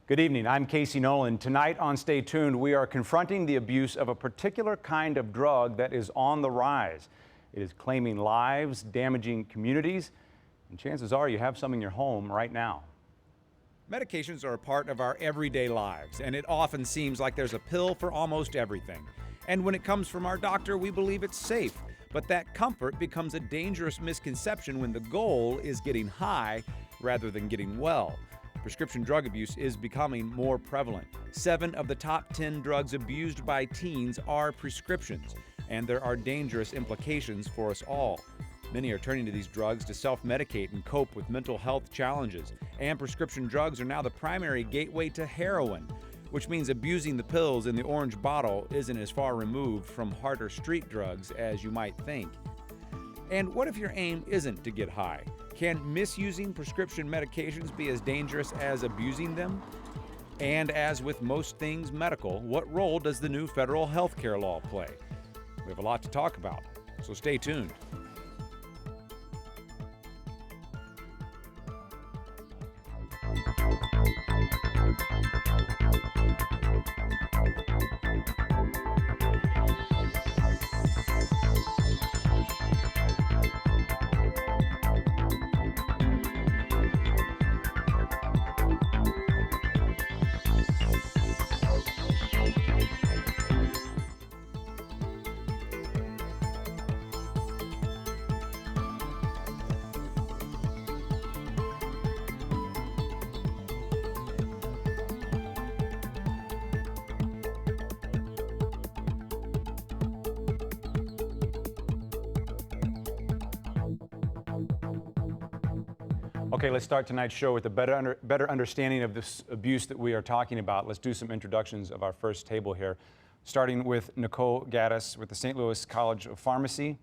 Good evening. I'm Casey Nolan. Tonight on Stay Tuned, we are confronting the abuse of a particular kind of drug that is on the rise. It is claiming lives, damaging communities, and chances are you have some in your home right now. Medications are a part of our everyday lives, and it often seems like there's a pill for almost everything. And when it comes from our doctor, we believe it's safe. But that comfort becomes a dangerous misconception when the goal is getting high rather than getting well. Prescription drug abuse is becoming more prevalent. 7 of the top 10 drugs abused by teens are prescriptions, and there are dangerous implications for us all. Many are turning to these drugs to self-medicate and cope with mental health challenges. And prescription drugs are now the primary gateway to heroin, which means abusing the pills in the orange bottle isn't as far removed from harder street drugs as you might think. And what if your aim isn't to get high? Can misusing prescription medications be as dangerous as abusing them? And as with most things medical, what role does the new federal health care law play? We have a lot to talk about, so stay tuned. Okay, let's start tonight's show with a better understanding of this abuse that we are talking about. Let's do some introductions of our first table here, starting with Nicole Gaddis with the St. Louis College of Pharmacy.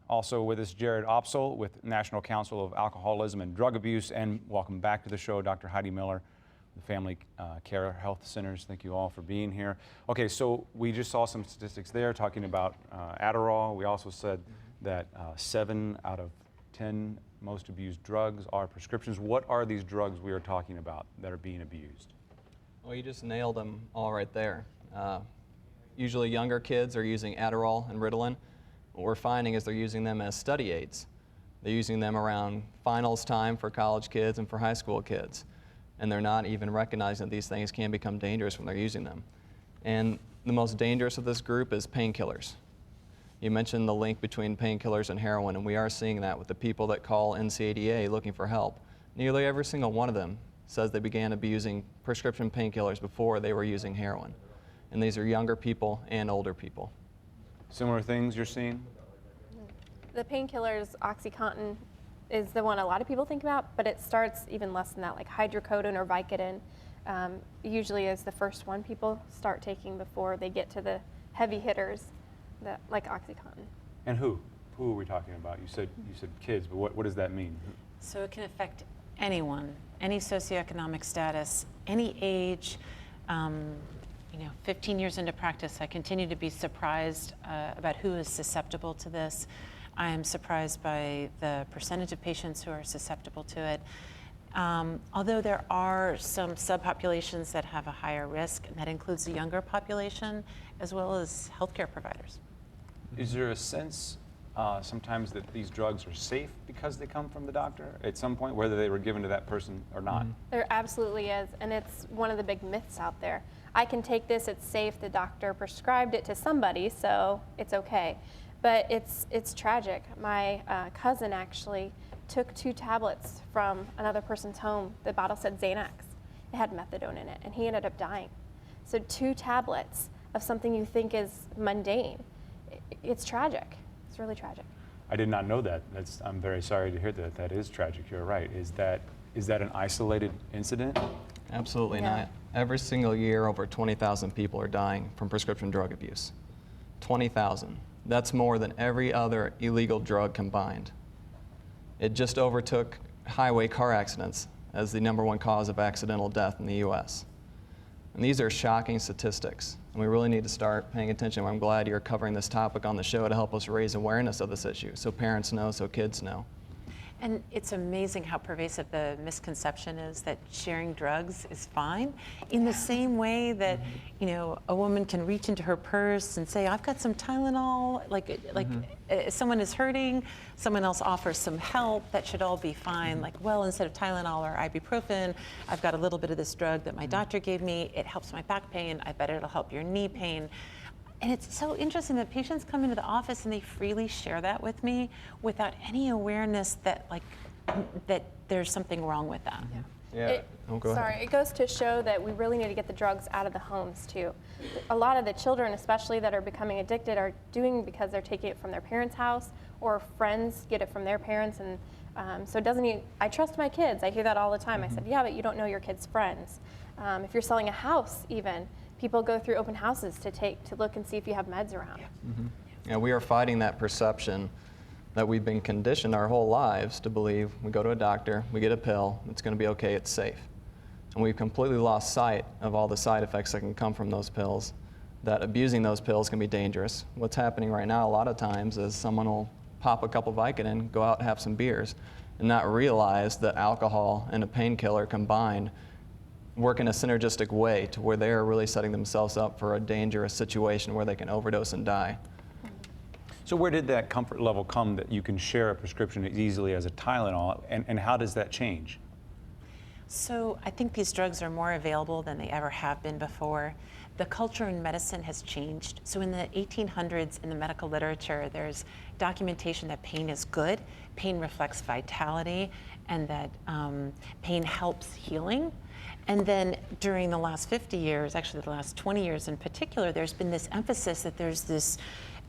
Also with us, Jared Opsel with National Council of Alcoholism and Drug Abuse. And welcome back to the show, Dr. Heidi Miller, the Family Care Health Centers. Thank you all for being here. Okay, so we just saw some statistics there talking about Adderall. We also said that 7 out of 10 most abused drugs are prescriptions. What are these drugs we are talking about that are being abused? Well, you just nailed them all right there. Usually younger kids are using Adderall and Ritalin. What we're finding is they're using them as study aids. They're using them around finals time for college kids and for high school kids. And they're not even recognizing that these things can become dangerous when they're using them. And the most dangerous of this group is painkillers. You mentioned the link between painkillers and heroin, and we are seeing that with the people that call NCADA looking for help. Nearly every single one of them says they began abusing prescription painkillers before they were using heroin. And these are younger people and older people. Similar things you're seeing? The painkillers, OxyContin, is the one a lot of people think about, but it starts even less than that, like hydrocodone or Vicodin usually is the first one people start taking before they get to the heavy hitters, like OxyContin. And who? Who are we talking about? You said kids, but what does that mean? So it can affect anyone, any socioeconomic status, any age. 15 years into practice, I continue to be surprised about who is susceptible to this. I am surprised by the percentage of patients who are susceptible to it. Although there are some subpopulations that have a higher risk, and that includes the younger population as well as healthcare providers. Is there a sense sometimes that these drugs are safe because they come from the doctor at some point, whether they were given to that person or not? Mm-hmm. There absolutely is, and it's one of the big myths out there. I can take this, it's safe, the doctor prescribed it to somebody, so it's okay. But it's tragic. My cousin actually took 2 tablets from another person's home. The bottle said Xanax. It had methadone in it, and he ended up dying. So 2 tablets of something you think is mundane. It's tragic. It's really tragic. I did not know that. I'm very sorry to hear that. That is tragic. You're right. Is that an isolated incident? Absolutely Yeah. not. Every single year, over 20,000 people are dying from prescription drug abuse. 20,000. That's more than every other illegal drug combined. It just overtook highway car accidents as the #1 cause of accidental death in the U.S. And these are shocking statistics, and we really need to start paying attention. I'm glad you're covering this topic on the show to help us raise awareness of this issue so parents know, so kids know. And it's amazing how pervasive the misconception is that sharing drugs is fine. In the same way that, a woman can reach into her purse and say, I've got some Tylenol, if someone is hurting, someone else offers some help, that should all be fine. Like, well, instead of Tylenol or ibuprofen, I've got a little bit of this drug that my doctor gave me. It helps my back pain. I bet it'll help your knee pain. And it's so interesting that patients come into the office and they freely share that with me without any awareness that that there's something wrong with that. Yeah. Go ahead. Sorry, it goes to show that we really need to get the drugs out of the homes too. A lot of the children, especially that are becoming addicted, are doing because they're taking it from their parents' house or friends get it from their parents. And so it doesn't mean, I trust my kids. I hear that all the time. I said, yeah, but you don't know your kids' friends. If you're selling a house even, people go through open houses to look and see if you have meds around. Yeah, we are fighting that perception that we've been conditioned our whole lives to believe. We go to a doctor, we get a pill, it's going to be okay, it's safe. And we've completely lost sight of all the side effects that can come from those pills, that abusing those pills can be dangerous. What's happening right now a lot of times is someone will pop a couple Vicodin, go out and have some beers, and not realize that alcohol and a painkiller combined work in a synergistic way to where they're really setting themselves up for a dangerous situation where they can overdose and die. So where did that comfort level come that you can share a prescription as easily as a Tylenol, and how does that change? So I think these drugs are more available than they ever have been before. The culture in medicine has changed. So in the 1800s, in the medical literature, there's documentation that pain is good, pain reflects vitality, and that pain helps healing. And then during the last 50 years, actually the last 20 years in particular, there's been this emphasis that there's this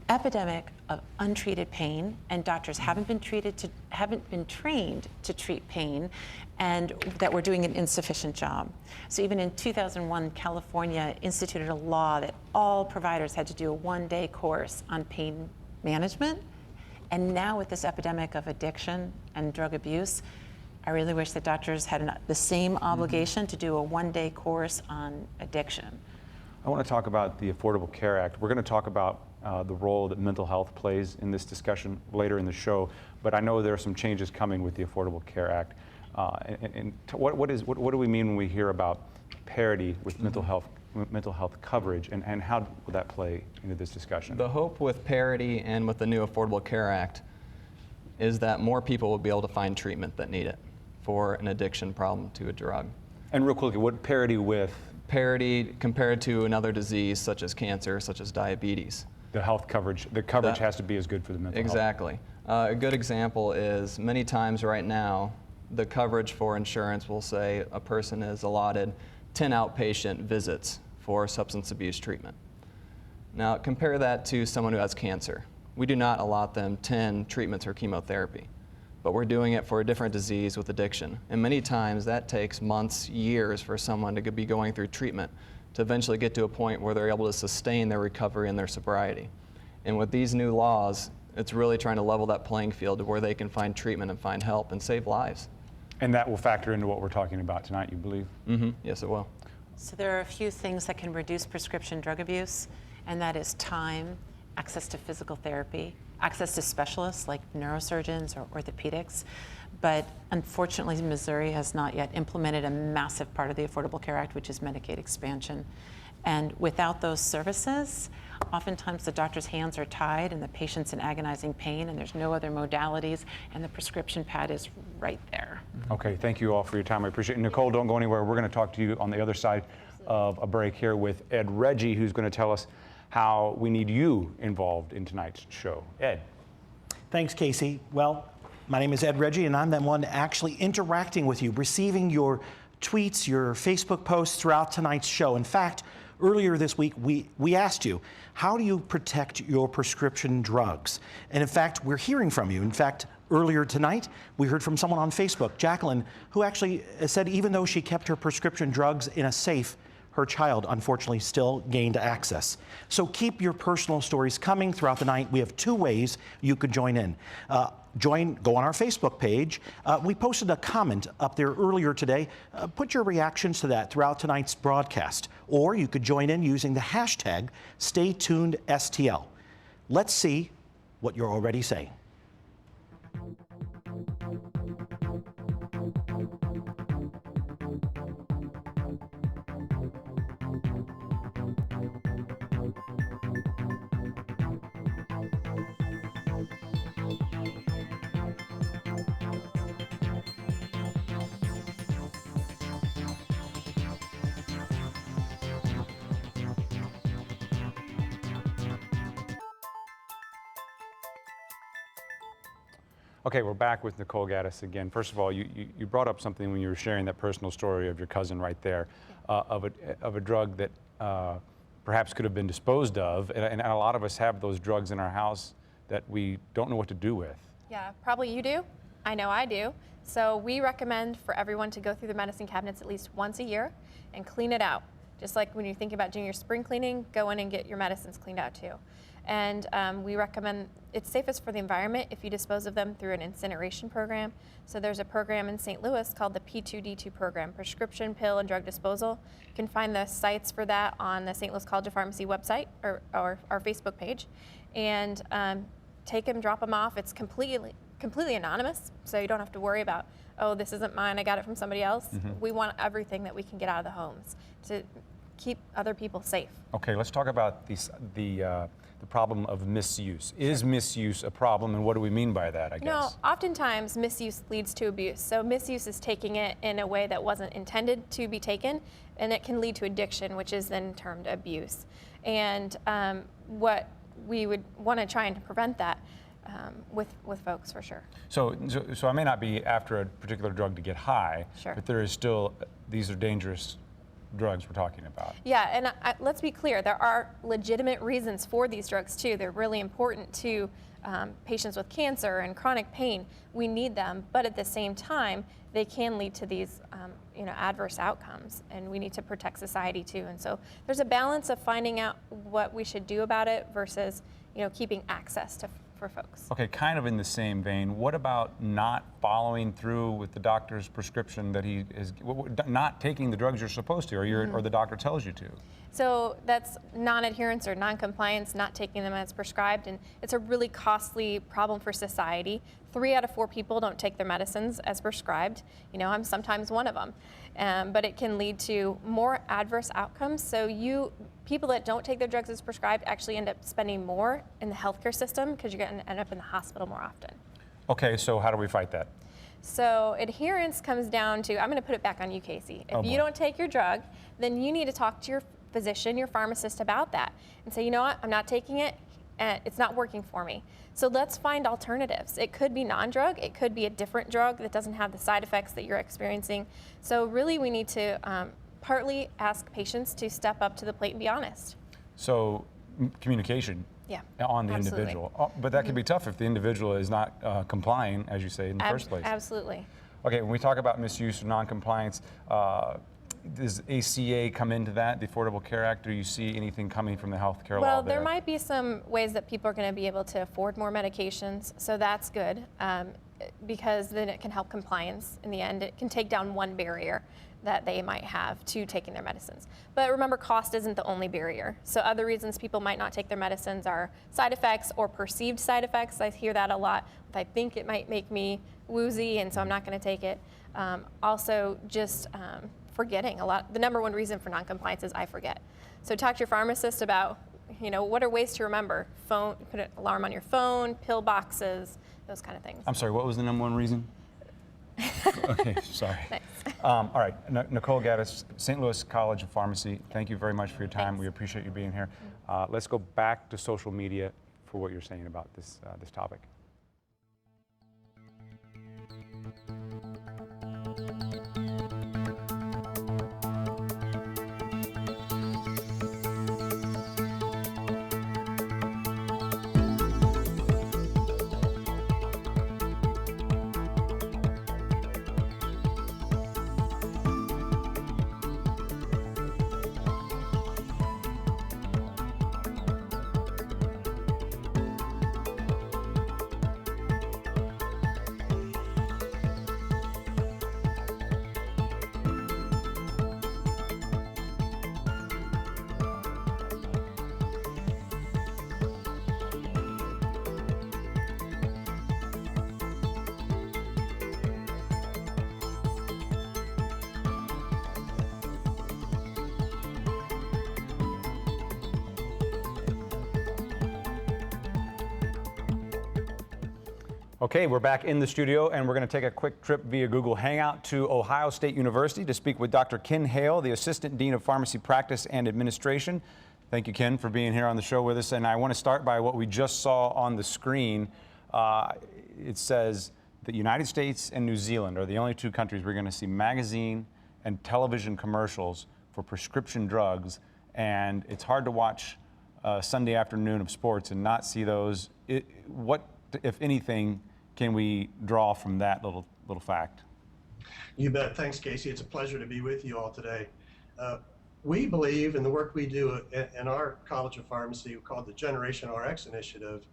epidemic of untreated pain, and doctors haven't been trained to treat pain, and that we're doing an insufficient job. So even in 2001, California instituted a law that all providers had to do a one-day course on pain management. And now with this epidemic of addiction and drug abuse, I really wish that doctors had the same obligation to do a one-day course on addiction. I want to talk about the Affordable Care Act. We're going to talk about the role that mental health plays in this discussion later in the show, but I know there are some changes coming with the Affordable Care Act. What do we mean when we hear about parity with mental health coverage, and how will that play into this discussion? The hope with parity and with the new Affordable Care Act is that more people will be able to find treatment that need it for an addiction problem to a drug. And real quickly, what parity with? Parity compared to another disease such as cancer, such as diabetes. The coverage has to be as good for the mental health. Exactly. A good example is many times right now, the coverage for insurance will say a person is allotted 10 outpatient visits for substance abuse treatment. Now compare that to someone who has cancer. We do not allot them 10 treatments or chemotherapy, but we're doing it for a different disease with addiction. And many times that takes months, years for someone to be going through treatment to eventually get to a point where they're able to sustain their recovery and their sobriety. And with these new laws, it's really trying to level that playing field to where they can find treatment and find help and save lives. And that will factor into what we're talking about tonight, you believe? Mm-hmm. Yes, it will. So there are a few things that can reduce prescription drug abuse, and that is time, access to physical therapy, access to specialists like neurosurgeons or orthopedics. But unfortunately, Missouri has not yet implemented a massive part of the Affordable Care Act, which is Medicaid expansion. And without those services, oftentimes the doctor's hands are tied and the patient's in agonizing pain, and there's no other modalities, and the prescription pad is right there. Okay, thank you all for your time. I appreciate it. Nicole, don't go anywhere. We're going to talk to you on the other side of a break here with Ed Reggie, who's going to tell us how we need you involved in tonight's show. Ed. Thanks, Casey. Well, my name is Ed Reggie, and I'm the one actually interacting with you, receiving your tweets, your Facebook posts throughout tonight's show. In fact, earlier this week, we asked you, how do you protect your prescription drugs? And in fact, we're hearing from you. In fact, earlier tonight, we heard from someone on Facebook, Jacqueline, who actually said even though she kept her prescription drugs in a safe, her child unfortunately still gained access. So keep your personal stories coming throughout the night. We have two ways you could join in. Go on our Facebook page. We posted a comment up there earlier today. Put your reactions to that throughout tonight's broadcast. Or you could join in using the hashtag StayTunedSTL. Let's see what you're already saying. Okay, we're back with Nicole Gaddis again. First of all, you brought up something when you were sharing that personal story of your cousin right there, of a drug that perhaps could have been disposed of, and a lot of us have those drugs in our house that we don't know what to do with. Yeah, probably you do. I know I do. So we recommend for everyone to go through the medicine cabinets at least once a year and clean it out. Just like when you think about doing your spring cleaning, go in and get your medicines cleaned out too. And we recommend it's safest for the environment if you dispose of them through an incineration program. So there's a program in St. Louis called the P2D2 program, Prescription Pill and Drug Disposal. You can find the sites for that on the St. Louis College of Pharmacy website or our Facebook page. And take them, drop them off. It's completely anonymous, so you don't have to worry about, oh, this isn't mine, I got it from somebody else. We want everything that we can get out of the homes to keep other people safe. Okay, let's talk about the problem of misuse. Is misuse a problem, and what do we mean by that, I guess? No, oftentimes misuse leads to abuse. So misuse is taking it in a way that wasn't intended to be taken, and it can lead to addiction, which is then termed abuse. And what we would want to try and prevent that with folks for sure. So I may not be after a particular drug to get high, Sure. but there is still, these are dangerous drugs we're talking about. Yeah, and let's be clear, there are legitimate reasons for these drugs too. They're really important to patients with cancer and chronic pain. We need them, but at the same time, they can lead to these adverse outcomes, and we need to protect society too. And so there's a balance of finding out what we should do about it versus keeping access for folks. Okay, kind of in the same vein, what about not following through with the doctor's prescription that he is, not taking the drugs you're supposed to, or the doctor tells you to? So that's non-adherence or non-compliance, not taking them as prescribed, and it's a really costly problem for society. 3 out of 4 people don't take their medicines as prescribed. I'm sometimes one of them, but it can lead to more adverse outcomes. So people that don't take their drugs as prescribed actually end up spending more in the healthcare system because you're going to end up in the hospital more often. Okay, so how do we fight that? So adherence comes down to, I'm going to put it back on you, Casey. If you don't take your drug, then you need to talk to your physician, your pharmacist about that and say, you know what, I'm not taking it, and it's not working for me. So let's find alternatives. It could be non-drug, it could be a different drug that doesn't have the side effects that you're experiencing. So really we need to partly ask patients to step up to the plate and be honest. So communication on the absolutely. individual. But that can be tough if the individual is not complying, as you say, in the first place. Absolutely. Okay, when we talk about misuse or non-compliance, does ACA come into that, the Affordable Care Act? Do you see anything coming from the healthcare law Well, there? there might be some ways that people are going to be able to afford more medications, so that's good because then it can help compliance in the end. It can take down one barrier that they might have to taking their medicines. But remember, cost isn't the only barrier. So other reasons people might not take their medicines are side effects or perceived side effects. I hear that a lot. If I think it might make me woozy, and so I'm not going to take it. Also, just forgetting a lot. The number one reason for non-compliance is I forget. So talk to your pharmacist about, what are ways to remember? Phone, put an alarm on your phone, pill boxes, those kind of things. I'm sorry, what was the number one reason? Okay, sorry. Thanks. All right, Nicole Gaddis, St. Louis College of Pharmacy, thank you very much for your time. Thanks. We appreciate you being here. Let's go back to social media for what you're saying about this topic. Okay, we're back in the studio, and we're going to take a quick trip via Google Hangout to Ohio State University to speak with Dr. Ken Hale, the Assistant Dean of Pharmacy Practice and Administration. Thank you, Ken, for being here on the show with us. And I want to start by what we just saw on the screen. It says the United States and New Zealand are the only two countries we're going to see magazine and television commercials for prescription drugs, and it's hard to watch a Sunday afternoon of sports and not see those. What, if anything, can we draw from that little fact? You bet. Thanks, Casey. It's a pleasure to be with you all today. We believe in the work we do in our College of Pharmacy called the Generation RX Initiative.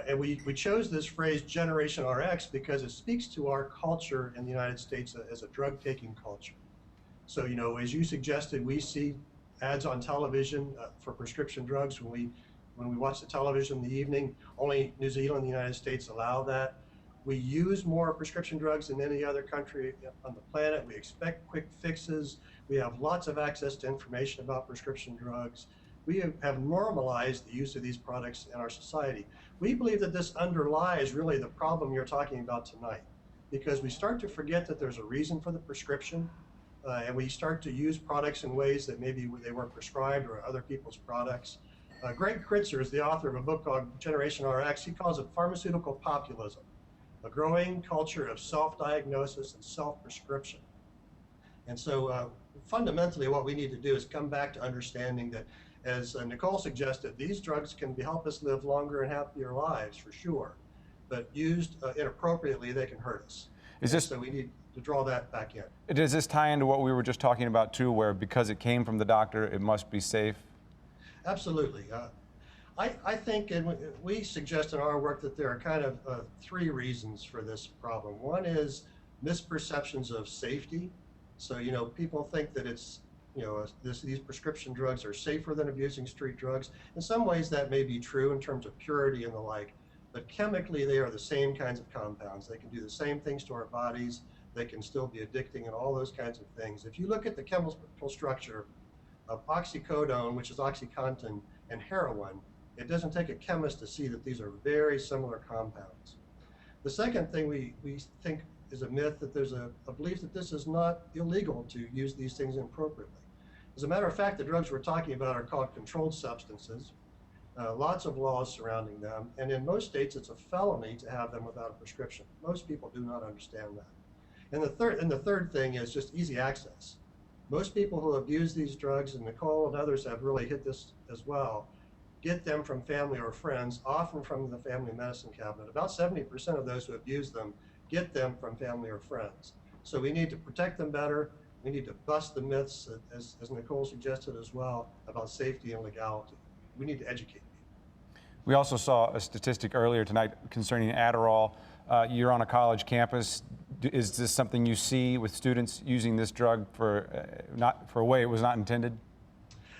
And we chose this phrase Generation RX because it speaks to our culture in the United States as a drug-taking culture. So, you know, as you suggested, we see ads on television for prescription drugs when we watch the television in the evening. Only New Zealand and the United States allow that. We use more prescription drugs than any other country on the planet. We expect quick fixes. We have lots of access to information about prescription drugs. We have normalized the use of these products in our society. We believe that this underlies really the problem you're talking about tonight, because we start to forget that there's a reason for the prescription, and we start to use products in ways that maybe they weren't prescribed or other people's products. Greg Kritzer is the author of a book called Generation RX. He calls it pharmaceutical populism, a growing culture of self-diagnosis and self-prescription. And so fundamentally what we need to do is come back to understanding that, as Nicole suggested, these drugs can help us live longer and happier lives for sure, but used inappropriately, they can hurt us. So we need to draw that back in. Does this tie into what we were just talking about too, where because it came from the doctor, it must be safe? Absolutely. I think, and we suggest in our work, that there are kind of three reasons for this problem. One is misperceptions of safety. So, you know, people think that it's, you know, these prescription drugs are safer than abusing street drugs. In some ways that may be true in terms of purity and the like, but chemically they are the same kinds of compounds. They can do the same things to our bodies. They can still be addicting and all those kinds of things. If you look at the chemical structure of oxycodone, which is OxyContin, and heroin, it doesn't take a chemist to see that these are very similar compounds. The second thing we think is a myth, that there's a belief that this is not illegal to use these things inappropriately. As a matter of fact, the drugs we're talking about are called controlled substances. Lots of laws surrounding them, and in most states it's a felony to have them without a prescription. Most people do not understand that. And the third thing is just easy access. Most people who abuse these drugs, and Nicole and others have really hit this as well, get them from family or friends, often from the family medicine cabinet. About 70% of those who abuse them get them from family or friends. So we need to protect them better. We need to bust the myths, as Nicole suggested as well, about safety and legality. We need to educate people. We also saw a statistic earlier tonight concerning Adderall. You're on a college campus. Is this something you see with students using this drug for a way it was not intended?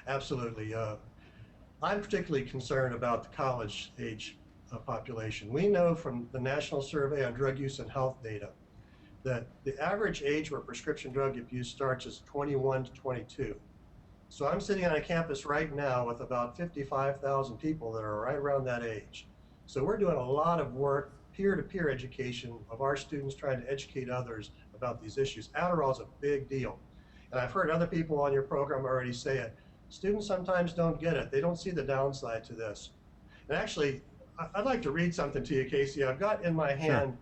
Absolutely. I'm particularly concerned about the college age population. We know from the National Survey on Drug Use and Health data that the average age where prescription drug abuse starts is 21 to 22. So I'm sitting on a campus right now with about 55,000 people that are right around that age. So we're doing a lot of work, peer-to-peer education of our students, trying to educate others about these issues. Adderall is a big deal. And I've heard other people on your program already say it. Students sometimes don't get it. They don't see the downside to this. And actually, I'd like to read something to you, Casey. I've got in my hand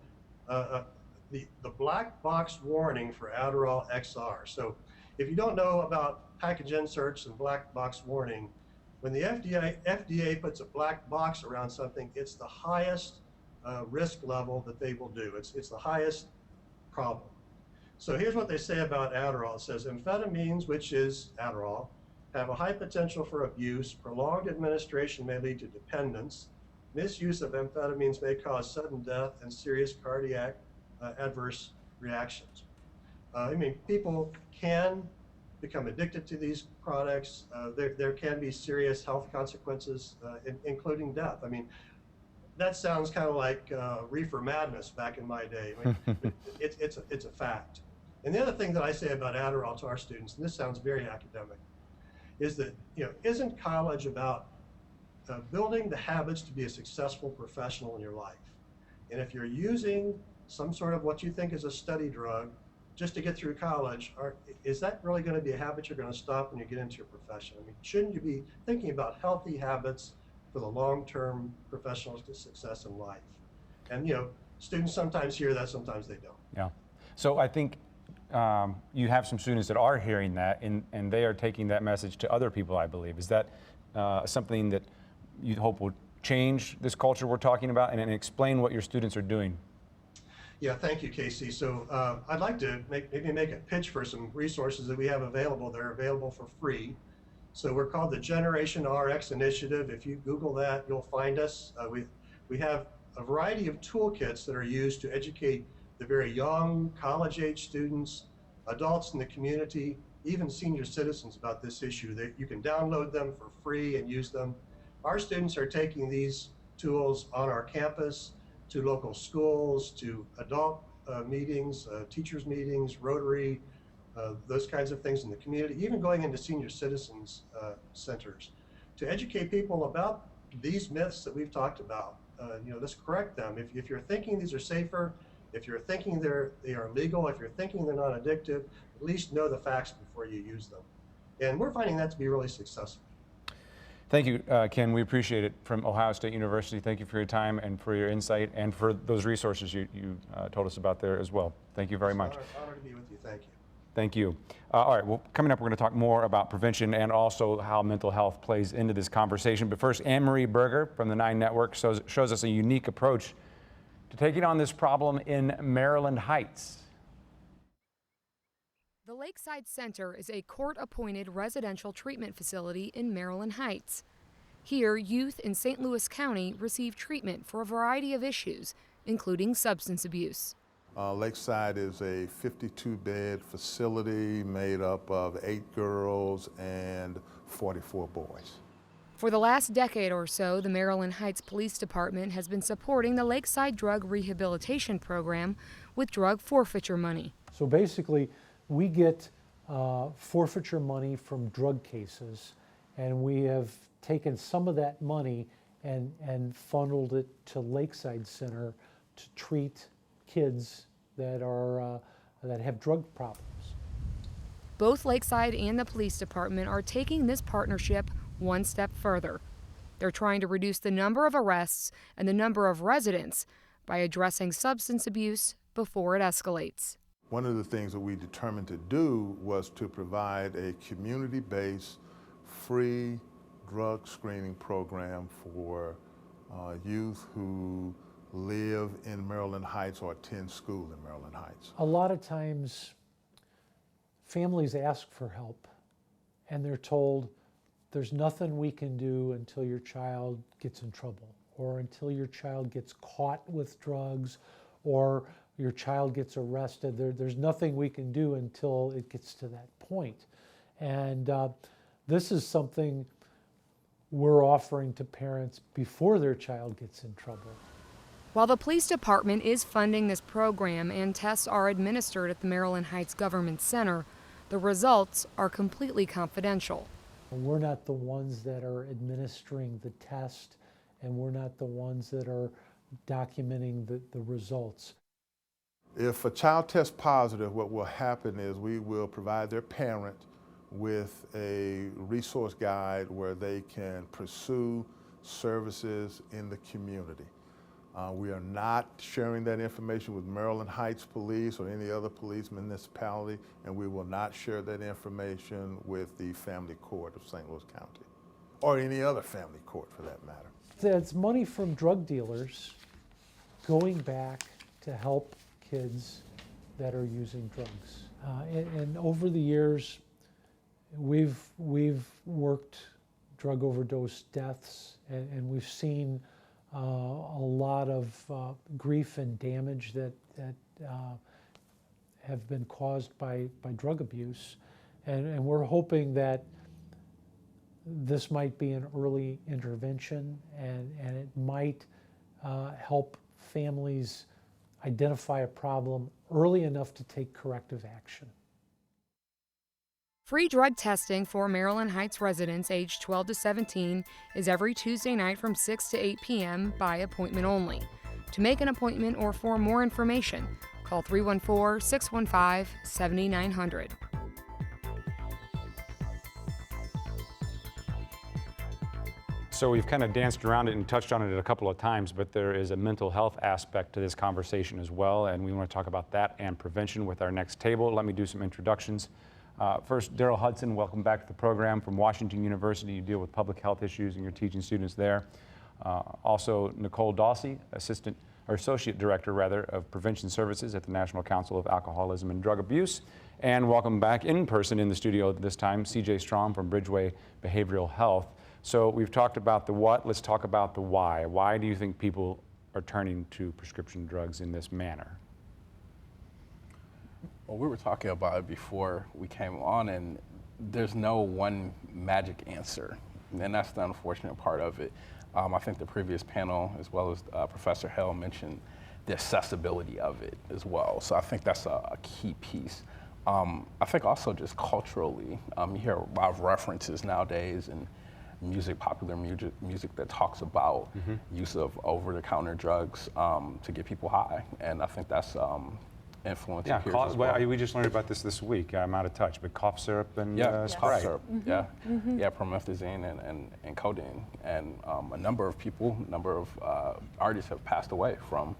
the black box warning for Adderall XR. So if you don't know about package inserts and black box warning, when the FDA puts a black box around something, it's the highest risk level that they will do. It's the highest problem. So here's what they say about Adderall. It says, amphetamines, which is Adderall, have a high potential for abuse. Prolonged administration may lead to dependence. Misuse of amphetamines may cause sudden death and serious cardiac adverse reactions. I mean, people can become addicted to these products. There can be serious health consequences, including death. I mean, that sounds kind of like reefer madness back in my day. I mean, it's a fact. And the other thing that I say about Adderall to our students, and this sounds very academic, is that, you know, isn't college about building the habits to be a successful professional in your life? And if you're using some sort of what you think is a study drug just to get through college, is that really going to be a habit you're going to stop when you get into your profession? I mean, shouldn't you be thinking about healthy habits for the long-term professional success in life? And, you know, students sometimes hear that, sometimes they don't. Yeah. So I think you have some students that are hearing that, and they are taking that message to other people, I believe. Is that something that you hope will change this culture we're talking about, and explain what your students are doing? Yeah, thank you, Casey. So I'd like to maybe make a pitch for some resources that we have available. They're available for free. So we're called the Generation RX Initiative. If you Google that, you'll find us. We have a variety of toolkits that are used to educate the very young, college-age students, adults in the community, even senior citizens about this issue. You can download them for free and use them. Our students are taking these tools on our campus to local schools, to adult meetings, teachers meetings, Rotary, those kinds of things in the community, even going into senior citizens centers to educate people about these myths that we've talked about. Let's correct them. If you're thinking these are safer, if you're thinking they are legal, if you're thinking they're not addictive, at least know the facts before you use them. And we're finding that to be really successful. Thank you, Ken. We appreciate it from Ohio State University. Thank you for your time and for your insight and for those resources you told us about there as well. Thank you very much. Honor to be with you. Thank you. Thank you. All right, well, coming up, we're going to talk more about prevention and also how mental health plays into this conversation. But first, Anne-Marie Berger from the 9 Network shows us a unique approach to taking on this problem in Maryland Heights. The Lakeside Center is a court-appointed residential treatment facility in Maryland Heights. Here, youth in St. Louis County receive treatment for a variety of issues, including substance abuse. Lakeside is a 52-bed facility made up of 8 girls and 44 boys. For the last decade or so, the Maryland Heights Police Department has been supporting the Lakeside Drug Rehabilitation Program with drug forfeiture money. So basically, we get forfeiture money from drug cases, and we have taken some of that money and funneled it to Lakeside Center to treat kids that have drug problems. Both Lakeside and the police department are taking this partnership one step further. They're trying to reduce the number of arrests and the number of residents by addressing substance abuse before it escalates. One of the things that we determined to do was to provide a community-based, free drug screening program for youth who live in Maryland Heights or attend school in Maryland Heights. A lot of times, families ask for help, and they're told, there's nothing we can do until your child gets in trouble, or until your child gets caught with drugs, or your child gets arrested. There's nothing we can do until it gets to that point. And this is something we're offering to parents before their child gets in trouble. While the police department is funding this program and tests are administered at the Maryland Heights Government Center, the results are completely confidential. We're not the ones that are administering the test, and we're not the ones that are documenting the results. If a child tests positive, what will happen is we will provide their parent with a resource guide where they can pursue services in the community. We are not sharing that information with Maryland Heights Police or any other police municipality, and we will not share that information with the Family Court of St. Louis County, or any other family court for that matter. It's money from drug dealers going back to help kids that are using drugs. And over the years, we've worked drug overdose deaths, and we've seen a lot of grief and damage that have been caused by drug abuse. And we're hoping that this might be an early intervention, and it might help families identify a problem early enough to take corrective action. Free drug testing for Maryland Heights residents aged 12 to 17 is every Tuesday night from 6 to 8 p.m. by appointment only. To make an appointment or for more information, call 314-615-7900. So we've kind of danced around it and touched on it a couple of times, but there is a mental health aspect to this conversation as well, and we want to talk about that and prevention with our next table. Let me do some introductions. First, Daryl Hudson, welcome back to the program from Washington University. You deal with public health issues and you're teaching students there. Also, Nicole Dawsey, Associate Director of Prevention Services at the National Council of Alcoholism and Drug Abuse. And welcome back in person in the studio this time, CJ Strom from Bridgeway Behavioral Health. So we've talked about the what, let's talk about the why. Why do you think people are turning to prescription drugs in this manner? Well, we were talking about it before we came on, and there's no one magic answer, and that's the unfortunate part of it. I think the previous panel, as well as Professor Hale, mentioned the accessibility of it as well. So I think that's a key piece. I think also just culturally, you hear a lot of references nowadays in popular music that talks about use of over-the-counter drugs to get people high, and I think that's influencing peers as well. We just learned about this week. I'm out of touch, but cough syrup and cough Sprite. syrup, promethazine and codeine, and a number of artists have passed away from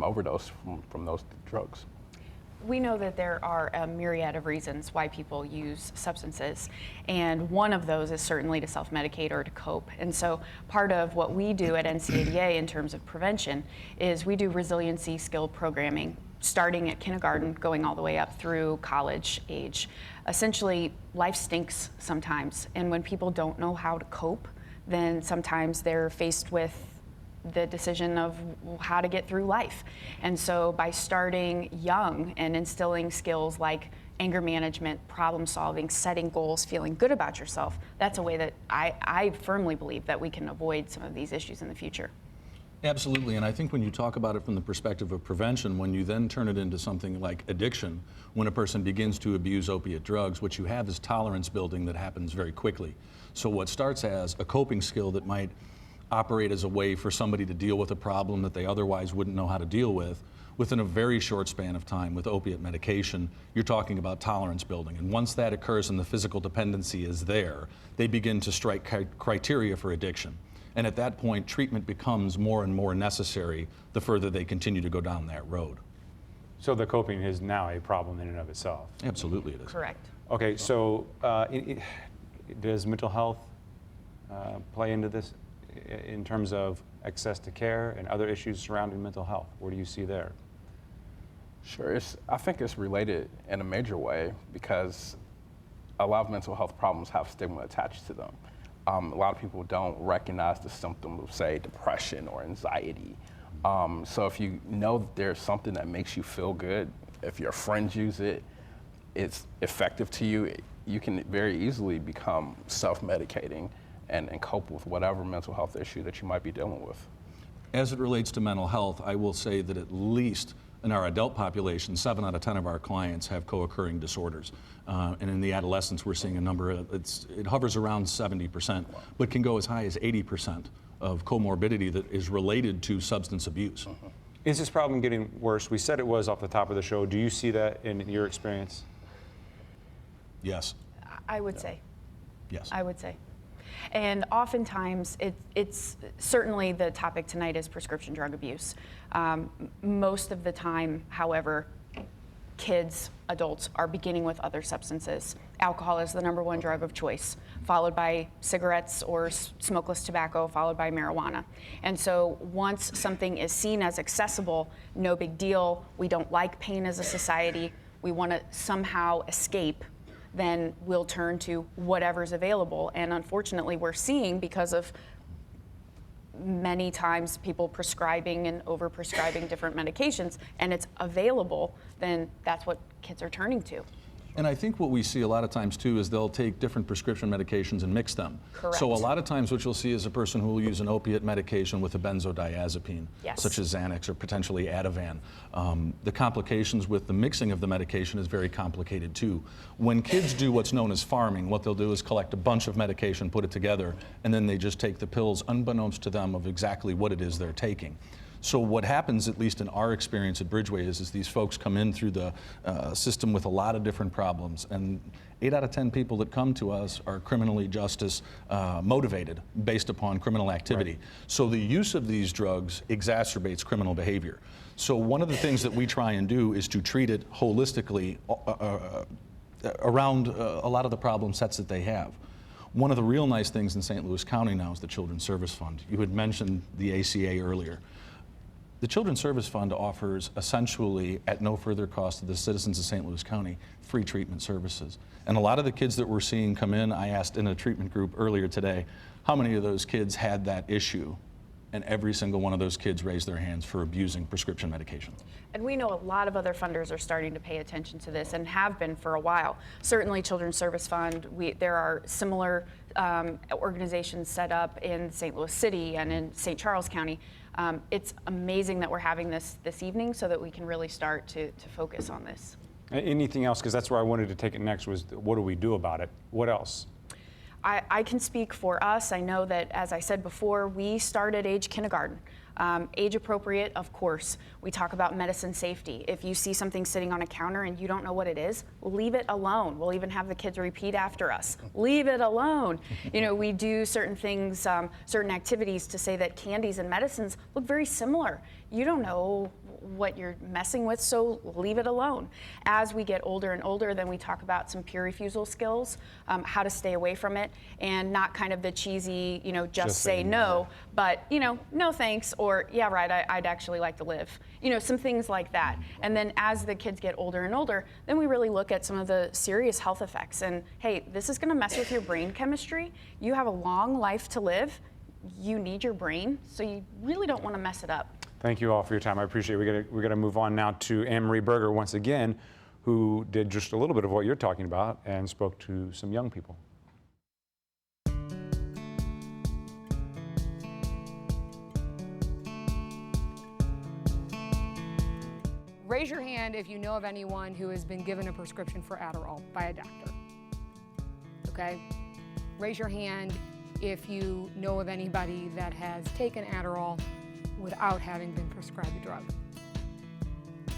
overdose from those drugs. We know that there are a myriad of reasons why people use substances, and one of those is certainly to self-medicate or to cope. And so part of what we do at NCADA in terms of prevention is we do resiliency skill programming, starting at kindergarten, going all the way up through college age. Essentially, life stinks sometimes, and when people don't know how to cope, then sometimes they're faced with the decision of how to get through life. And so by starting young and instilling skills like anger management, problem solving, setting goals, feeling good about yourself, that's a way that I firmly believe that we can avoid some of these issues in the future. Absolutely, and I think when you talk about it from the perspective of prevention, when you then turn it into something like addiction, when a person begins to abuse opiate drugs, what you have is tolerance building that happens very quickly. So what starts as a coping skill that might operate as a way for somebody to deal with a problem that they otherwise wouldn't know how to deal with, within a very short span of time with opiate medication, you're talking about tolerance building. And once that occurs and the physical dependency is there, they begin to strike criteria for addiction. And at that point, treatment becomes more and more necessary the further they continue to go down that road. So the coping is now a problem in and of itself. Absolutely it is. Correct. Okay, so does mental health play into this in terms of access to care and other issues surrounding mental health? What do you see there? Sure, I think it's related in a major way because a lot of mental health problems have stigma attached to them. A lot of people don't recognize the symptom of, say, depression or anxiety. So if you know that there's something that makes you feel good, if your friends use it, it's effective to you, you can very easily become self-medicating and cope with whatever mental health issue that you might be dealing with. As it relates to mental health, I will say that at least in our adult population, 7 out of 10 of our clients have co-occurring disorders. And in the adolescents, we're seeing a number, it hovers around 70%, but can go as high as 80% of comorbidity that is related to substance abuse. Is this problem getting worse? We said it was off the top of the show. Do you see that in your experience? Yes. I would say. Yes. I would say. And oftentimes, it's certainly the topic tonight is prescription drug abuse. Most of the time, however, kids, adults are beginning with other substances. Alcohol is the #1 drug of choice, followed by cigarettes or smokeless tobacco, followed by marijuana. And so once something is seen as accessible, no big deal, we don't like pain as a society, we want to somehow escape, then we'll turn to whatever's available. And unfortunately, we're seeing, because of many times people prescribing and over-prescribing different medications, and it's available, then that's what kids are turning to. And I think what we see a lot of times too is they'll take different prescription medications and mix them. Correct. So a lot of times what you'll see is a person who will use an opiate medication with a benzodiazepine, Yes. such as Xanax or potentially Ativan. The complications with the mixing of the medication is very complicated too. When kids do what's known as farming, what they'll do is collect a bunch of medication, put it together, and then they just take the pills unbeknownst to them of exactly what it is they're taking. So what happens, at least in our experience at Bridgeway, is these folks come in through the system with a lot of different problems, and 8 out of 10 people that come to us are criminally justice motivated based upon criminal activity. Right. So the use of these drugs exacerbates criminal behavior. So one of the things that we try and do is to treat it holistically around a lot of the problem sets that they have. One of the real nice things in St. Louis County now is the Children's Service Fund. You had mentioned the ACA earlier. The Children's Service Fund offers essentially, at no further cost to the citizens of St. Louis County, free treatment services. And a lot of the kids that we're seeing come in, I asked in a treatment group earlier today, how many of those kids had that issue? And every single one of those kids raised their hands for abusing prescription medication. And we know a lot of other funders are starting to pay attention to this and have been for a while. Certainly Children's Service Fund, there are similar organizations set up in St. Louis City and in St. Charles County. It's amazing that we're having this evening so that we can really start to focus on this. Anything else? Because that's where I wanted to take it next, was what do we do about it? What else? I can speak for us. I know that, as I said before, we started age kindergarten. Age appropriate, of course. We talk about medicine safety. If you see something sitting on a counter and you don't know what it is, leave it alone. We'll even have the kids repeat after us. Leave it alone. You know, we do certain things, certain activities to say that candies and medicines look very similar. You don't know what you're messing with, so leave it alone. As we get older and older, then we talk about some peer refusal skills, how to stay away from it, and not kind of the cheesy, you know, just say no, but, you know, no thanks, or yeah, right, I'd actually like to live. You know, some things like that. And then as the kids get older and older, then we really look at some of the serious health effects. And hey, this is gonna mess with your brain chemistry. You have a long life to live. You need your brain, so you really don't wanna mess it up. Thank you all for your time. I appreciate it. We're gonna move on now to Anne-Marie Berger once again, who did just a little bit of what you're talking about and spoke to some young people. Raise your hand if you know of anyone who has been given a prescription for Adderall by a doctor. Okay? Raise your hand if you know of anybody that has taken Adderall without having been prescribed the drug.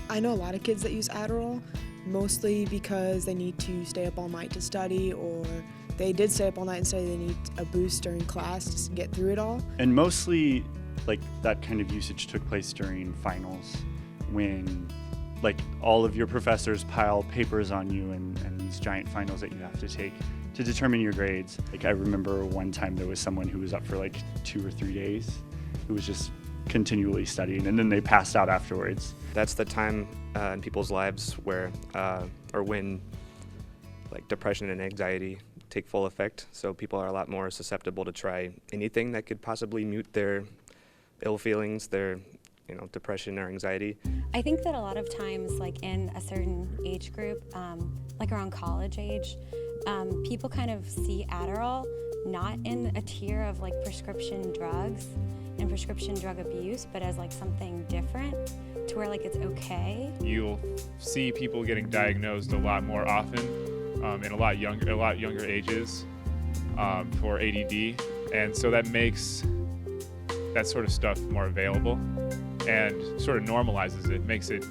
I know a lot of kids that use Adderall, mostly because they need to stay up all night to study, or they did stay up all night and study, they need a boost during class just to get through it all. And mostly, like, that kind of usage took place during finals, when, like, all of your professors pile papers on you and these giant finals that you have to take to determine your grades. Like, I remember one time there was someone who was up for like 2 or 3 days who was just continually studying, and then they passed out afterwards. That's the time in people's lives where, or when, like, depression and anxiety take full effect. So people are a lot more susceptible to try anything that could possibly mute their ill feelings, their, you know, depression or anxiety. I think that a lot of times, like in a certain age group, like around college age, people kind of see Adderall not in a tier of like prescription drugs and prescription drug abuse, but as like something different, to where like it's okay. You'll see people getting diagnosed a lot more often in a lot younger ages for ADD, and so that makes that sort of stuff more available and sort of normalizes it, makes it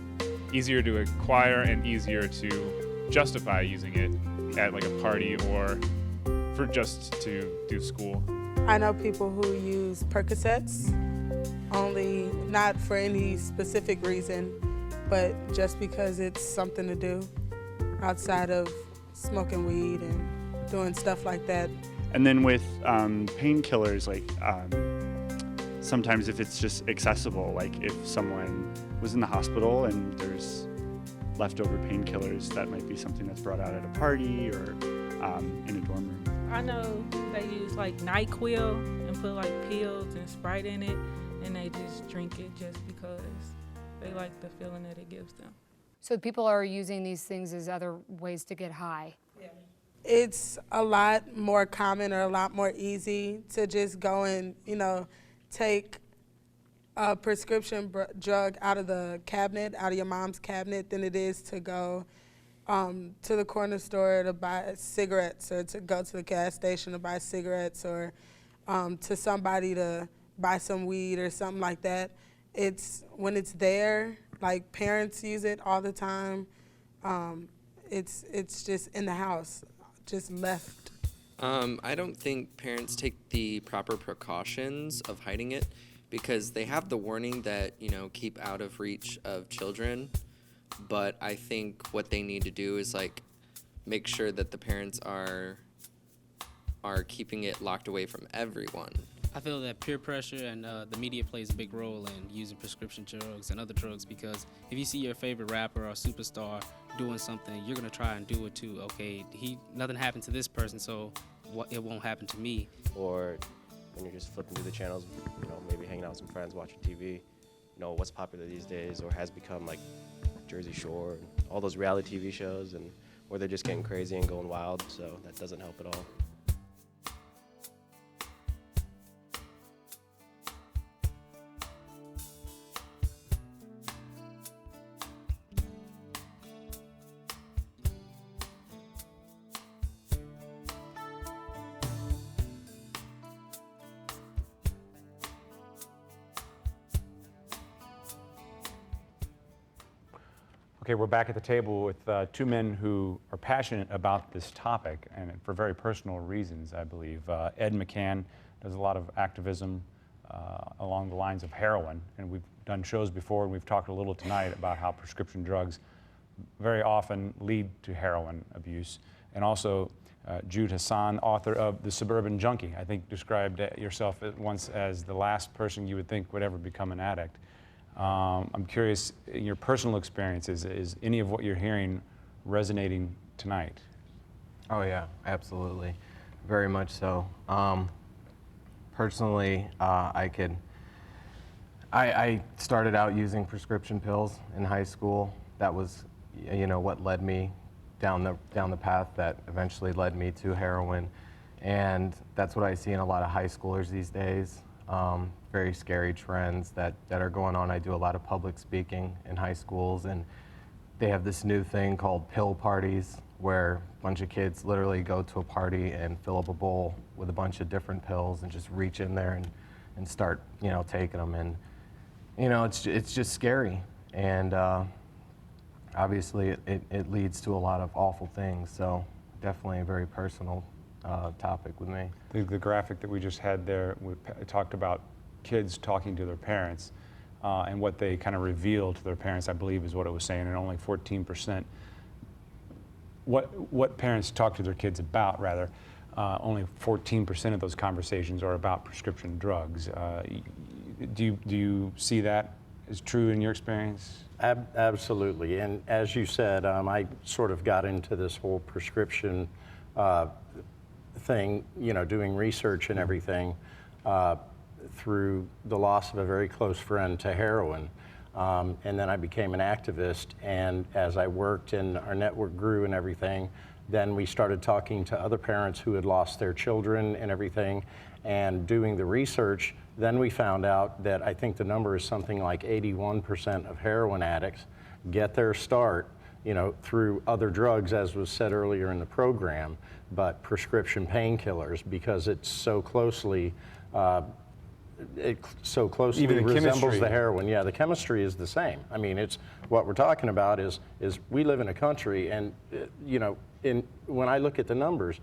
easier to acquire and easier to justify using it at like a party or for just to do school. I know people who use Percocets, only not for any specific reason, but just because it's something to do outside of smoking weed and doing stuff like that. And then with painkillers, like sometimes if it's just accessible, like if someone was in the hospital and there's leftover painkillers, that might be something that's brought out at a party or in a dorm room. I know they use like NyQuil and put like pills and Sprite in it, and they just drink it just because they like the feeling that it gives them. So people are using these things as other ways to get high. Yeah. It's a lot more common or a lot more easy to just go and, you know, take a prescription drug out of the cabinet, out of your mom's cabinet, than it is to go to the corner store to buy cigarettes, or to go to the gas station to buy cigarettes, or to somebody to buy some weed or something like that. when it's there, like parents use it all the time. It's just in the house, just left. I don't think parents take the proper precautions of hiding it because they have the warning that, keep out of reach of children. But I think what they need to do is make sure that the parents are keeping it locked away from everyone. I feel that peer pressure and the media plays a big role in using prescription drugs and other drugs, because if you see your favorite rapper or superstar doing something, you're gonna try and do it too. Okay, nothing happened to this person, so it won't happen to me. Or when you're just flipping through the channels, maybe hanging out with some friends, watching TV, what's popular these days or has become like Jersey Shore and all those reality TV shows, and where they're just getting crazy and going wild, so that doesn't help at all. Okay, we're back at the table with two men who are passionate about this topic, and for very personal reasons, I believe. Ed McCann does a lot of activism along the lines of heroin, and we've done shows before, and we've talked a little tonight about how prescription drugs very often lead to heroin abuse. And also, Jude Hassan, author of The Suburban Junkie, I think described yourself once as the last person you would think would ever become an addict. I'm curious, in your personal experiences, is any of what you're hearing resonating tonight? Oh yeah, absolutely. Very much so. Personally, I started out using prescription pills in high school. That was, what led me down the path that eventually led me to heroin. And that's what I see in a lot of high schoolers these days. Very scary trends that are going on. I do a lot of public speaking in high schools, and they have this new thing called pill parties, where a bunch of kids literally go to a party and fill up a bowl with a bunch of different pills and just reach in there and start, taking them. And, it's just scary. And obviously it leads to a lot of awful things. So definitely a very personal topic with me. The graphic that we just had there, we talked about kids talking to their parents and what they kind of reveal to their parents, I believe is what it was saying, and only 14%. What parents talk to their kids about, rather, only 14% of those conversations are about prescription drugs. Do you see that as true in your experience? Absolutely, and as you said, I sort of got into this whole prescription thing, doing research and everything through the loss of a very close friend to heroin. And then I became an activist, and as I worked and our network grew and everything, then we started talking to other parents who had lost their children and everything, and doing the research, then we found out that I think the number is something like 81% of heroin addicts get their start through other drugs, as was said earlier in the program, but prescription painkillers, because it's so closely Even the resembles the heroin. Yeah, the chemistry is the same. I mean, it's what we're talking about is we live in a country, and when I look at the numbers,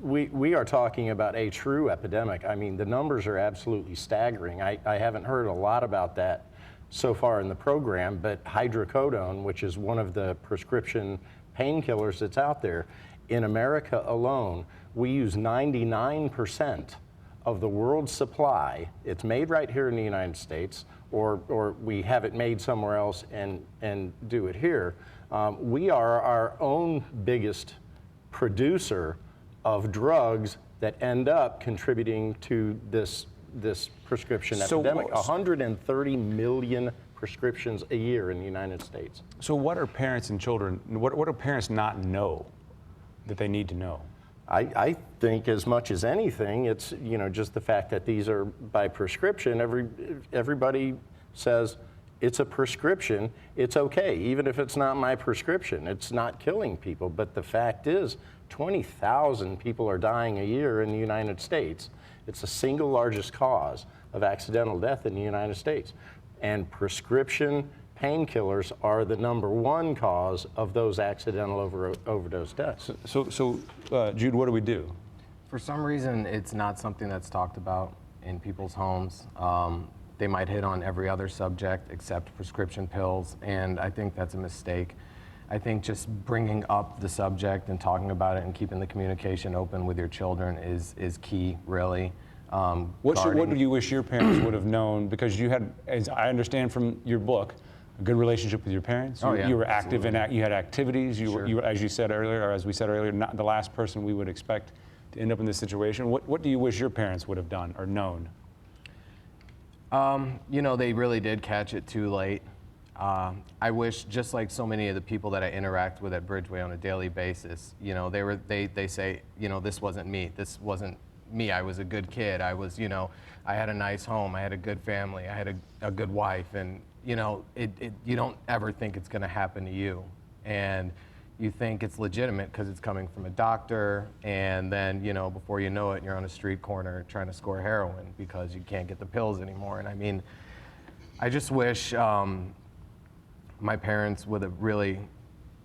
we are talking about a true epidemic. I mean, the numbers are absolutely staggering. I haven't heard a lot about that so far in the program, but hydrocodone, which is one of the prescription painkillers that's out there, in America alone, we use 99% of the world's supply. It's made right here in the United States, or we have it made somewhere else and do it here. We are our own biggest producer of drugs that end up contributing to this prescription epidemic. 130 million prescriptions a year in the United States. So what are parents and children, what do parents not know that they need to know? I think as much as anything, it's just the fact that these are by prescription. Everybody says it's a prescription, it's okay, even if it's not my prescription. It's not killing people, but the fact is 20,000 people are dying a year in the United States. It's the single largest cause of accidental death in the United States. and prescription painkillers are the #1 cause of those accidental overdose deaths. So Jude, what do we do? For some reason, it's not something that's talked about in people's homes. They might hit on every other subject except prescription pills, and I think that's a mistake. I think just bringing up the subject and talking about it and keeping the communication open with your children is key, really. What do you wish your parents would have known? Because you had, as I understand from your book, a good relationship with your parents. Oh, yeah, you were active in, absolutely. you had activities. You Sure. were, as you said earlier, or as we said earlier, not the last person we would expect to end up in this situation. What do you wish your parents would have done or known? You know, they really did catch it too late. I wish, just like so many of the people that I interact with at Bridgeway on a daily basis, you know, they say, you know, this wasn't me. This wasn't me. I was a good kid. I was, you know, I had a nice home. I had a good family. I had a good wife. And, you know, you don't ever think it's going to happen to you. And you think it's legitimate because it's coming from a doctor. And then, you know, before you know it, you're on a street corner trying to score heroin because you can't get the pills anymore. And I mean, I just wish my parents would have really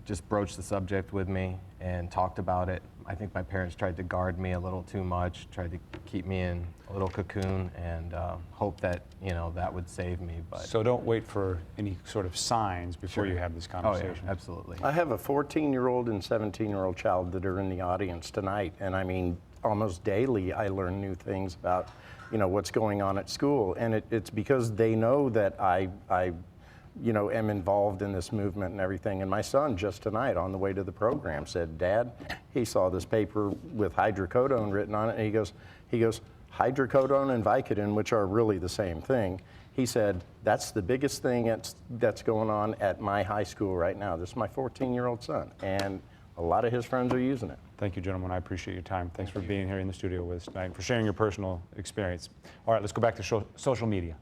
just broached the subject with me and talked about it. I think my parents tried to guard me a little too much, tried to keep me in a little cocoon, and hope that, you know, that would save me. But So don't wait for any sort of signs before Sure. you have this Oh, conversation. yeah, absolutely. I have a 14-year-old and 17-year-old child that are in the audience tonight, and I mean, almost daily I learn new things about, you know, what's going on at school, and it's because they know that I you know, am involved in this movement and everything. And my son just tonight on the way to the program said, Dad, he saw this paper with hydrocodone written on it, and he goes, hydrocodone and Vicodin, which are really the same thing. He said, that's the biggest thing that's going on at my high school right now. This is my 14-year-old son, and a lot of his friends are using it. Thank you, gentlemen. I appreciate your time. Thanks for being here in the studio with us tonight and for sharing your personal experience. All right, let's go back to social media.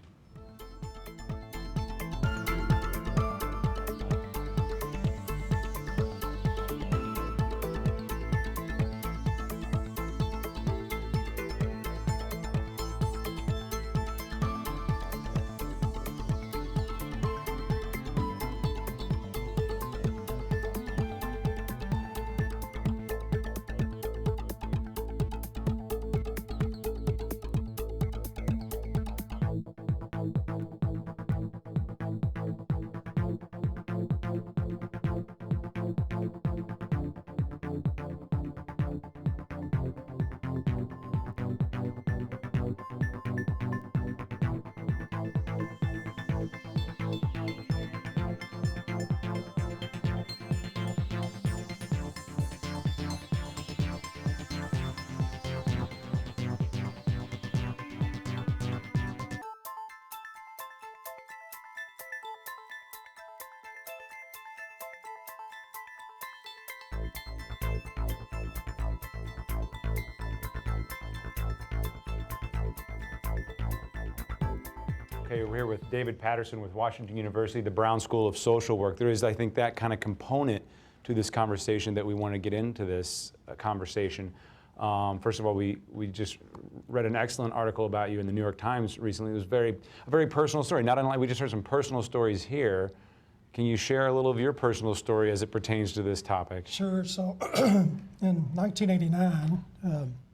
Okay, we're here with David Patterson with Washington University, the Brown School of Social Work. There is, I think, that kind of component to this conversation that we want to get into this conversation. First of all, we just read an excellent article about you in the New York Times recently. It was a very personal story. Not unlike we just heard some personal stories here. Can you share a little of your personal story as it pertains to this topic? Sure. So in 1989,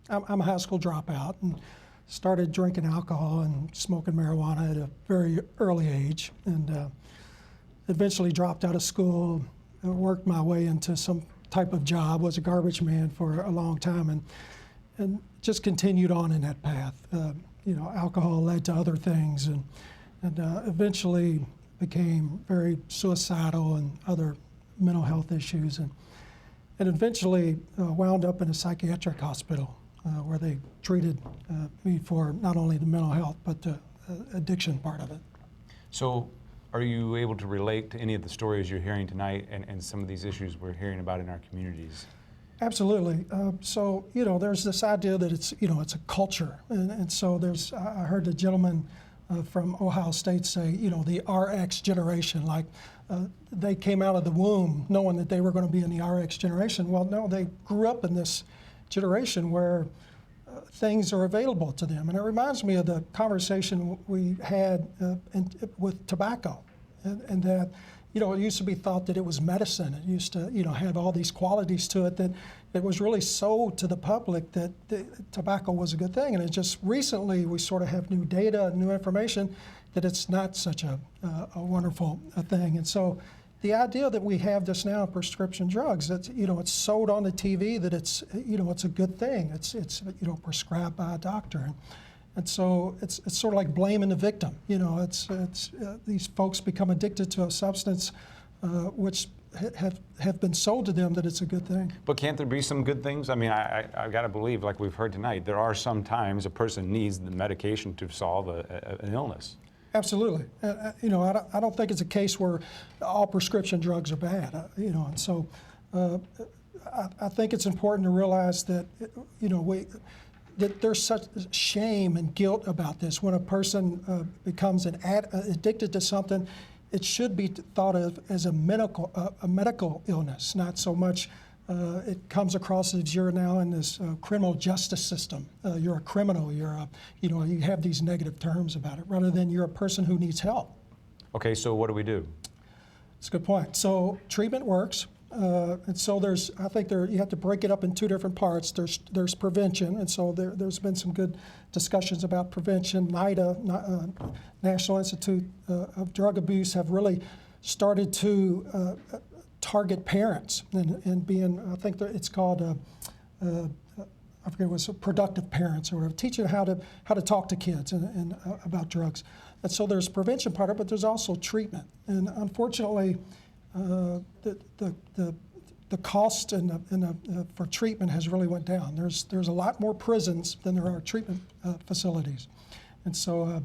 I'm a high school dropout and started drinking alcohol and smoking marijuana at a very early age, and eventually dropped out of school, worked my way into some type of job, was a garbage man for a long time, and just continued on in that path. You know, alcohol led to other things, and eventually became very suicidal and other mental health issues, and eventually wound up in a psychiatric hospital where they treated me for not only the mental health but the addiction part of it. So are you able to relate to any of the stories you're hearing tonight and some of these issues we're hearing about in our communities? Absolutely. So, you know, there's this idea that it's, you know, it's a culture. And so I heard the gentleman from Ohio State say, you know, the RX generation, like they came out of the womb knowing that they were going to be in the RX generation. Well, no, they grew up in this generation where things are available to them. And it reminds me of the conversation we had with tobacco, and that, it used to be thought that it was medicine. It used to, have all these qualities to it that it was really sold to the public that tobacco was a good thing. And it just recently we sort of have new data and new information that it's not such a wonderful thing. And so the idea that we have this now in prescription drugs, that it's sold on the TV that it's it's a good thing. It's prescribed by a doctor, and so it's sort of like blaming the victim. These folks become addicted to a substance which have been sold to them that it's a good thing. But can't there be some good things? I mean, I've got to believe, like we've heard tonight, there are some times a person needs the medication to solve an illness. Absolutely. I don't think it's a case where all prescription drugs are bad. And so I think it's important to realize that that there's such shame and guilt about this. When a person becomes addicted to something, it should be thought of as a medical illness, not so much. It comes across as you're now in this criminal justice system. You're a criminal. You have these negative terms about it, rather than you're a person who needs help. Okay, so what do we do? It's a good point. So treatment works, and so I think you have to break it up in two different parts. There's prevention, and so there's been some good discussions about prevention. NIDA, National Institute of Drug Abuse, have really started to target parents and being, I think it's called, I forget what it was, productive parents or whatever, teaching how to talk to kids and about drugs. And so there's prevention part of it, but there's also treatment. And unfortunately, the cost for treatment has really went down. There's a lot more prisons than there are treatment facilities. And so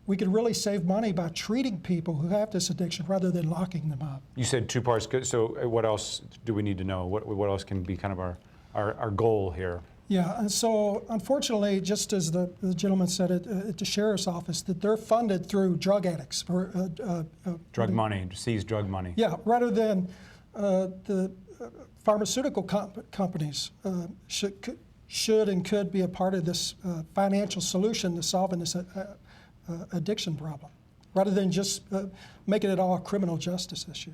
we could really save money by treating people who have this addiction rather than locking them up. You said two parts. So what else do we need to know? What else can be kind of our goal here? Yeah, and so unfortunately, just as the gentleman said at the sheriff's office, that they're funded through drug addicts. Drug money, seize drug money. Yeah, rather than the pharmaceutical companies should and could be a part of this financial solution to solving this addiction problem, rather than just making it all a criminal justice issue.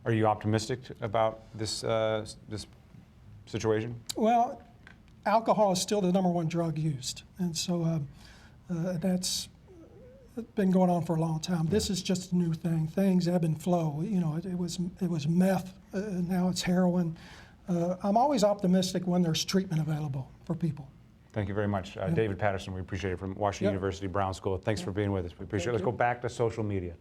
Are you optimistic about this this situation? Well, alcohol is still the #1 drug used, and so that's been going on for a long time. This is just a new thing. Things ebb and flow. It was meth, now it's heroin. I'm always optimistic when there's treatment available for people. Thank you very much. David Patterson, we appreciate it, from Washington University Brown School. Thanks for being with us. We appreciate it. Let's go back to social media.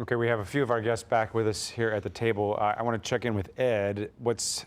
Okay, we have a few of our guests back with us here at the table. I want to check in with Ed. What's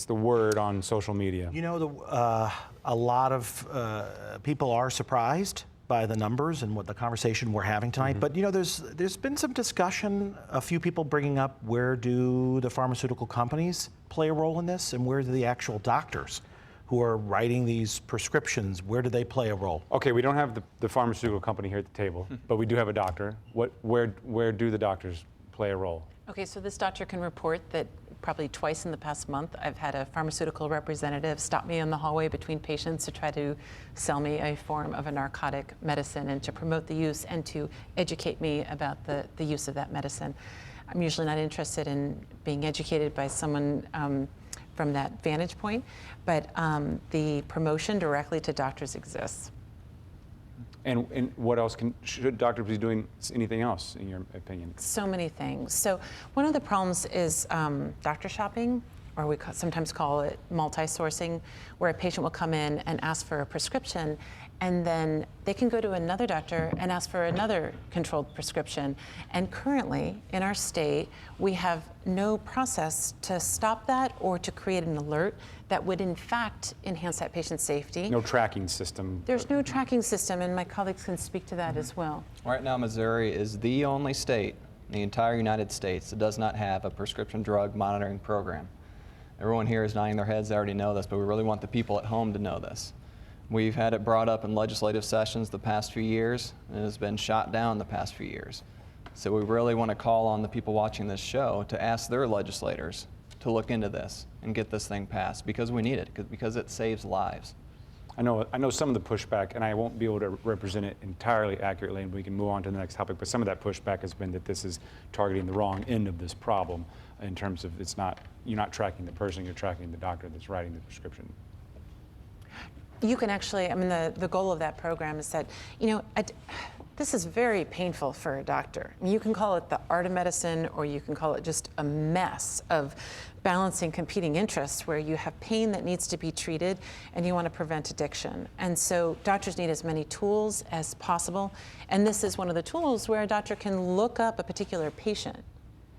the word on social media? A lot of people are surprised by the numbers and what the conversation we're having tonight. But there's been some discussion, a few people bringing up, where do the pharmaceutical companies play a role in this, and where do the actual doctors who are writing these prescriptions, where do they play a role? Okay, we don't have the pharmaceutical company here at the table, but we do have a doctor. Where do the doctors play a role? Okay, so this doctor can report that probably twice in the past month, I've had a pharmaceutical representative stop me in the hallway between patients to try to sell me a form of a narcotic medicine and to promote the use and to educate me about the use of that medicine. I'm usually not interested in being educated by someone from that vantage point, but the promotion directly to doctors exists. And what else should doctors be doing? Anything else, in your opinion? So many things. So one of the problems is doctor shopping, or we sometimes call it multi-sourcing, where a patient will come in and ask for a prescription, and then they can go to another doctor and ask for another controlled prescription. And currently, in our state, we have no process to stop that or to create an alert that would in fact enhance that patient's safety. No tracking system. There's no tracking system, and my colleagues can speak to that as well. Right now, Missouri is the only state in the entire United States that does not have a prescription drug monitoring program. Everyone here is nodding their heads, they already know this, but we really want the people at home to know this. We've had it brought up in legislative sessions the past few years, and it has been shot down the past few years. So we really want to call on the people watching this show to ask their legislators to look into this and get this thing passed, because we need it, because it saves lives. I know some of the pushback, and I won't be able to represent it entirely accurately, and we can move on to the next topic, but some of that pushback has been that this is targeting the wrong end of this problem in terms of you're not tracking the person, you're tracking the doctor that's writing the prescription. You can actually, I mean, the goal of that program is that, this is very painful for a doctor. I mean, you can call it the art of medicine, or you can call it just a mess of balancing competing interests where you have pain that needs to be treated and you want to prevent addiction. And so doctors need as many tools as possible. And this is one of the tools where a doctor can look up a particular patient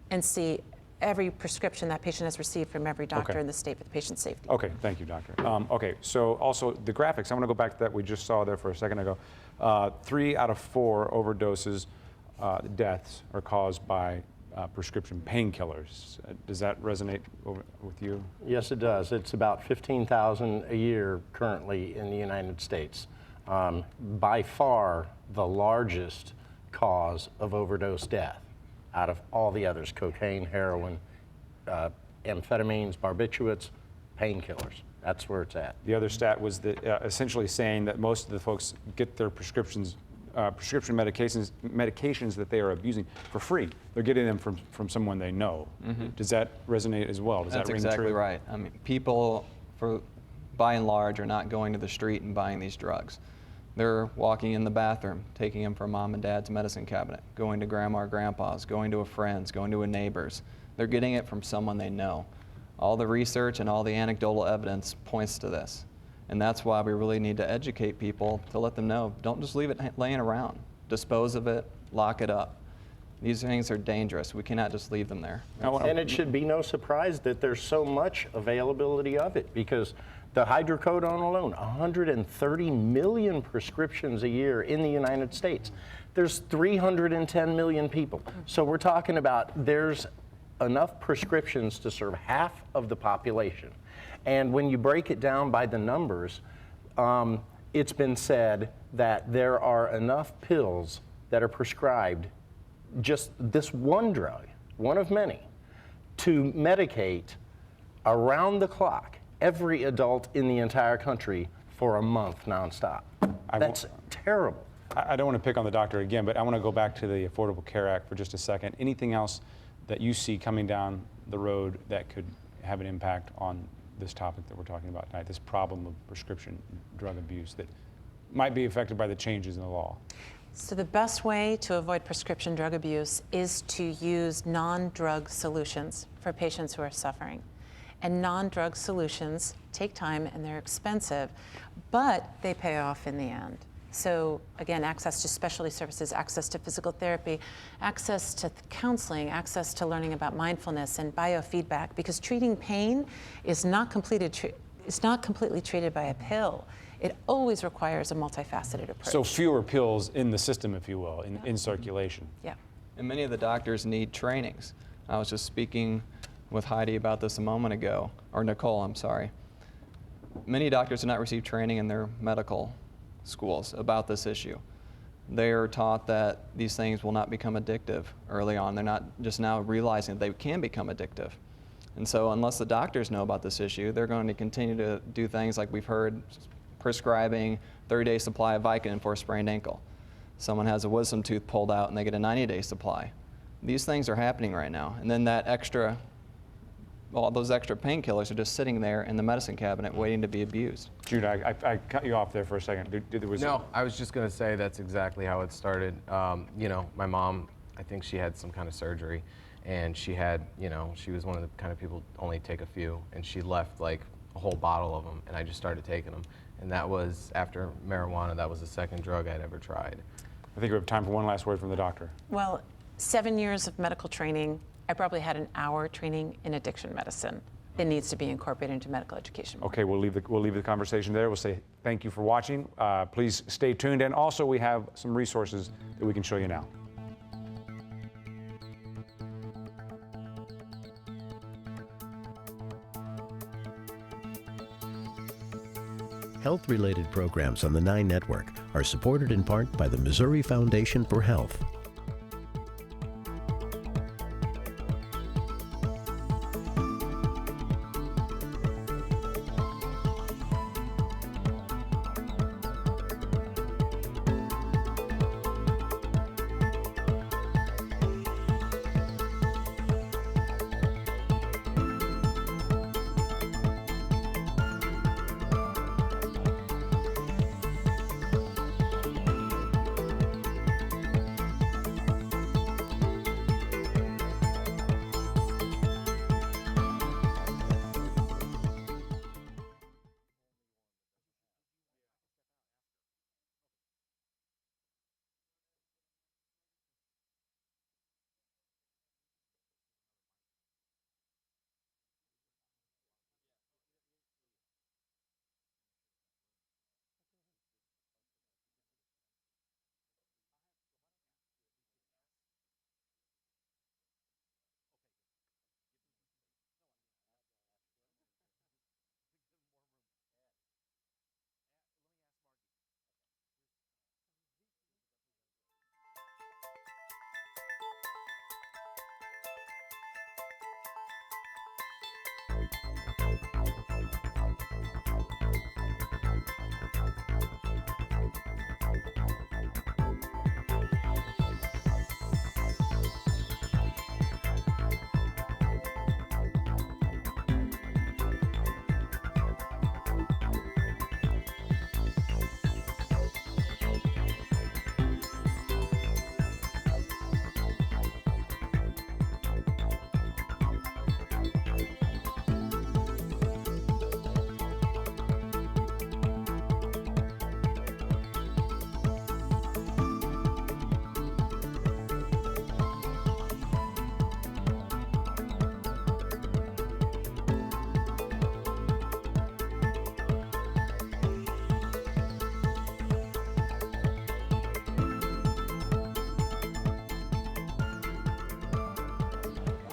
and see every prescription that patient has received from every doctor in the state for the patient's safety. Okay, thank you, doctor. Okay, so also the graphics, I want to go back to that we just saw there for a second ago. 3 out of 4 overdoses deaths are caused by prescription painkillers. Does that resonate with you? Yes, it does. It's about 15,000 a year currently in the United States. By far the largest cause of overdose death out of all the others: cocaine, heroin, amphetamines, barbiturates, painkillers. That's where it's at. The other stat was that essentially saying that most of the folks get their prescription medications that they are abusing for free. They're getting them from someone they know. Mm-hmm. Does that resonate as well? Does That's that ring exactly true? right. I mean, people, by and large, are not going to the street and buying these drugs. They're walking in the bathroom, taking them from mom and dad's medicine cabinet, going to grandma or grandpa's, going to a friend's, going to a neighbor's. They're getting it from someone they know. All the research and all the anecdotal evidence points to this. And that's why we really need to educate people to let them know, don't just leave it laying around. Dispose of it, lock it up. These things are dangerous. We cannot just leave them there. And it should be no surprise that there's so much availability of it, because the hydrocodone alone, 130 million prescriptions a year in the United States. There's 310 million people. So we're talking about there's enough prescriptions to serve half of the population. And when you break it down by the numbers, it's been said that there are enough pills that are prescribed, just this one drug, one of many, to medicate around the clock every adult in the entire country for a month nonstop. That's terrible. I don't want to pick on the doctor again, but I want to go back to the Affordable Care Act for just a second. Anything else that you see coming down the road that could have an impact on this topic that we're talking about tonight, this problem of prescription drug abuse that might be affected by the changes in the law? So the best way to avoid prescription drug abuse is to use non-drug solutions for patients who are suffering. And non-drug solutions take time and they're expensive, but they pay off in the end. So again, access to specialty services, access to physical therapy, access to counseling, access to learning about mindfulness and biofeedback, because treating pain is not completely treated by a pill. It always requires a multifaceted approach. So fewer pills in the system, if you will, in circulation. Yeah. And many of the doctors need trainings. I was just speaking with Heidi about this a moment ago, or Nicole, I'm sorry. Many doctors do not receive training in their medical schools about this issue. They are taught that these things will not become addictive early on. They're not just now realizing that they can become addictive. And so unless the doctors know about this issue, they're going to continue to do things like we've heard, prescribing 30-day supply of Vicodin for a sprained ankle. Someone has a wisdom tooth pulled out and they get a 90-day supply. These things are happening right now. And then all those extra painkillers are just sitting there in the medicine cabinet waiting to be abused. Jude, I cut you off there for a second. No, I was just going to say that's exactly how it started. You know, my mom, I think she had some kind of surgery, and she had, you know, she was one of the kind of people only take a few, and she left like a whole bottle of them, and I just started taking them. And that was, after marijuana, that was the second drug I'd ever tried. I think we have time for one last word from the doctor. Well, 7 years of medical training. I probably had an hour training in addiction medicine. It needs to be incorporated into medical education. Okay, we'll leave the conversation there. We'll say thank you for watching. Please stay tuned, and also we have some resources that we can show you now. Health-related programs on the 9 Network are supported in part by the Missouri Foundation for Health.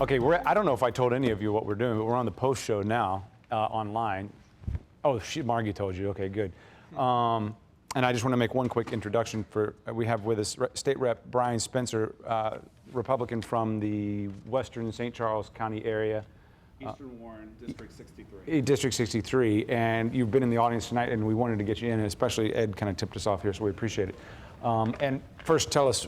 Okay, I don't know if I told any of you what we're doing, but we're on the post show now online. Oh, Margie told you. Okay, good. And I just want to make one quick introduction. We have with us State Rep Brian Spencer, Republican from the Western St. Charles County area. Eastern Warren, District 63. District 63, and you've been in the audience tonight, and we wanted to get you in, and especially Ed kind of tipped us off here, so we appreciate it. And first, tell us,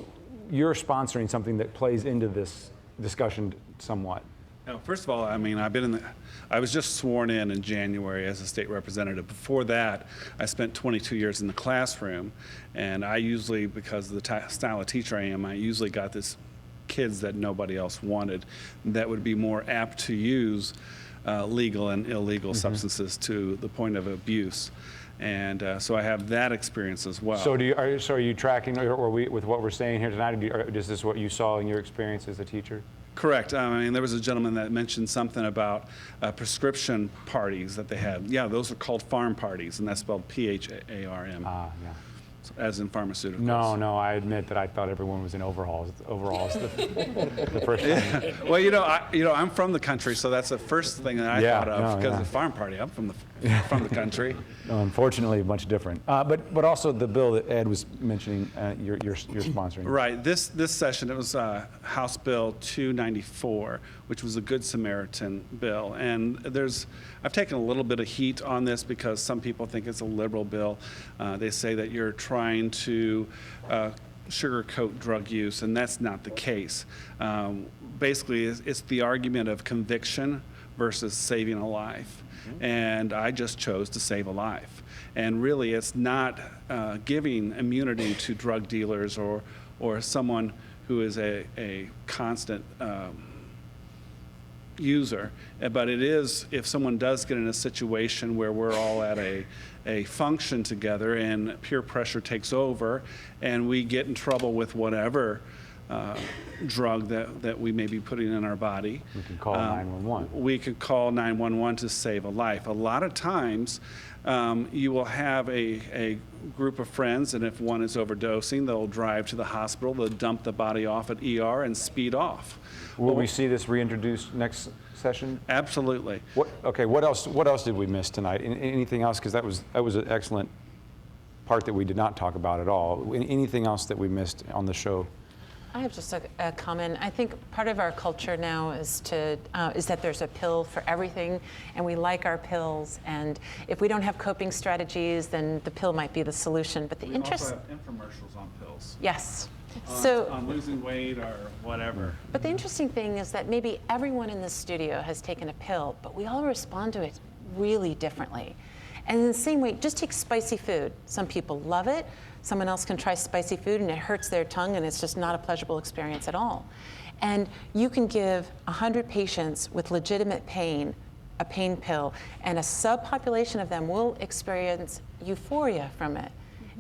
you're sponsoring something that plays into this discussion somewhat. Now, first of all, I mean, I was just sworn in January as a state representative. Before that, I spent 22 years in the classroom, and I usually, because of the style of teacher I am, I usually got this kids that nobody else wanted that would be more apt to use legal and illegal substances to the point of abuse. And so I have that experience as well. So are you tracking, or with what we're saying here tonight, or is this what you saw in your experience as a teacher? Correct. I mean, there was a gentleman that mentioned something about prescription parties that they had. Yeah, those are called farm parties, and that's spelled P-H-A-R-M. Yeah. As in pharmaceuticals. No, I admit that I thought everyone was in overalls the first time. Yeah. Well, I'm from the country, so that's the first thing that I thought of, because the farm party, I'm from the from the country. No, unfortunately, much different. But also the bill that Ed was mentioning, you're sponsoring. Right. This session, it was House Bill 294, which was a Good Samaritan bill. And I've taken a little bit of heat on this because some people think it's a liberal bill. They say that you're trying to sugarcoat drug use, and that's not the case. Basically, it's the argument of conviction versus saving a life. And I just chose to save a life. And really, it's not giving immunity to drug dealers or someone who is a constant user. But it is, if someone does get in a situation where we're all at a function together and peer pressure takes over and we get in trouble with whatever drug that we may be putting in our body. We can call 911. We could call 911 to save a life. A lot of times you will have a group of friends, and if one is overdosing, they'll drive to the hospital, they'll dump the body off at ER and speed off. Will we see this reintroduced next session? Absolutely. What else did we miss tonight? Anything else? Because that was an excellent part that we did not talk about at all. Anything else that we missed on the show? I have just a comment. I think part of our culture now is that there's a pill for everything, and we like our pills. And if we don't have coping strategies, then the pill might be the solution. But the We also have infomercials on pills. Yes. On losing weight or whatever. But the interesting thing is that maybe everyone in this studio has taken a pill, but we all respond to it really differently. And in the same way, just take spicy food. Some people love it. Someone else can try spicy food and it hurts their tongue and it's just not a pleasurable experience at all. And you can give 100 patients with legitimate pain a pain pill, and a subpopulation of them will experience euphoria from it.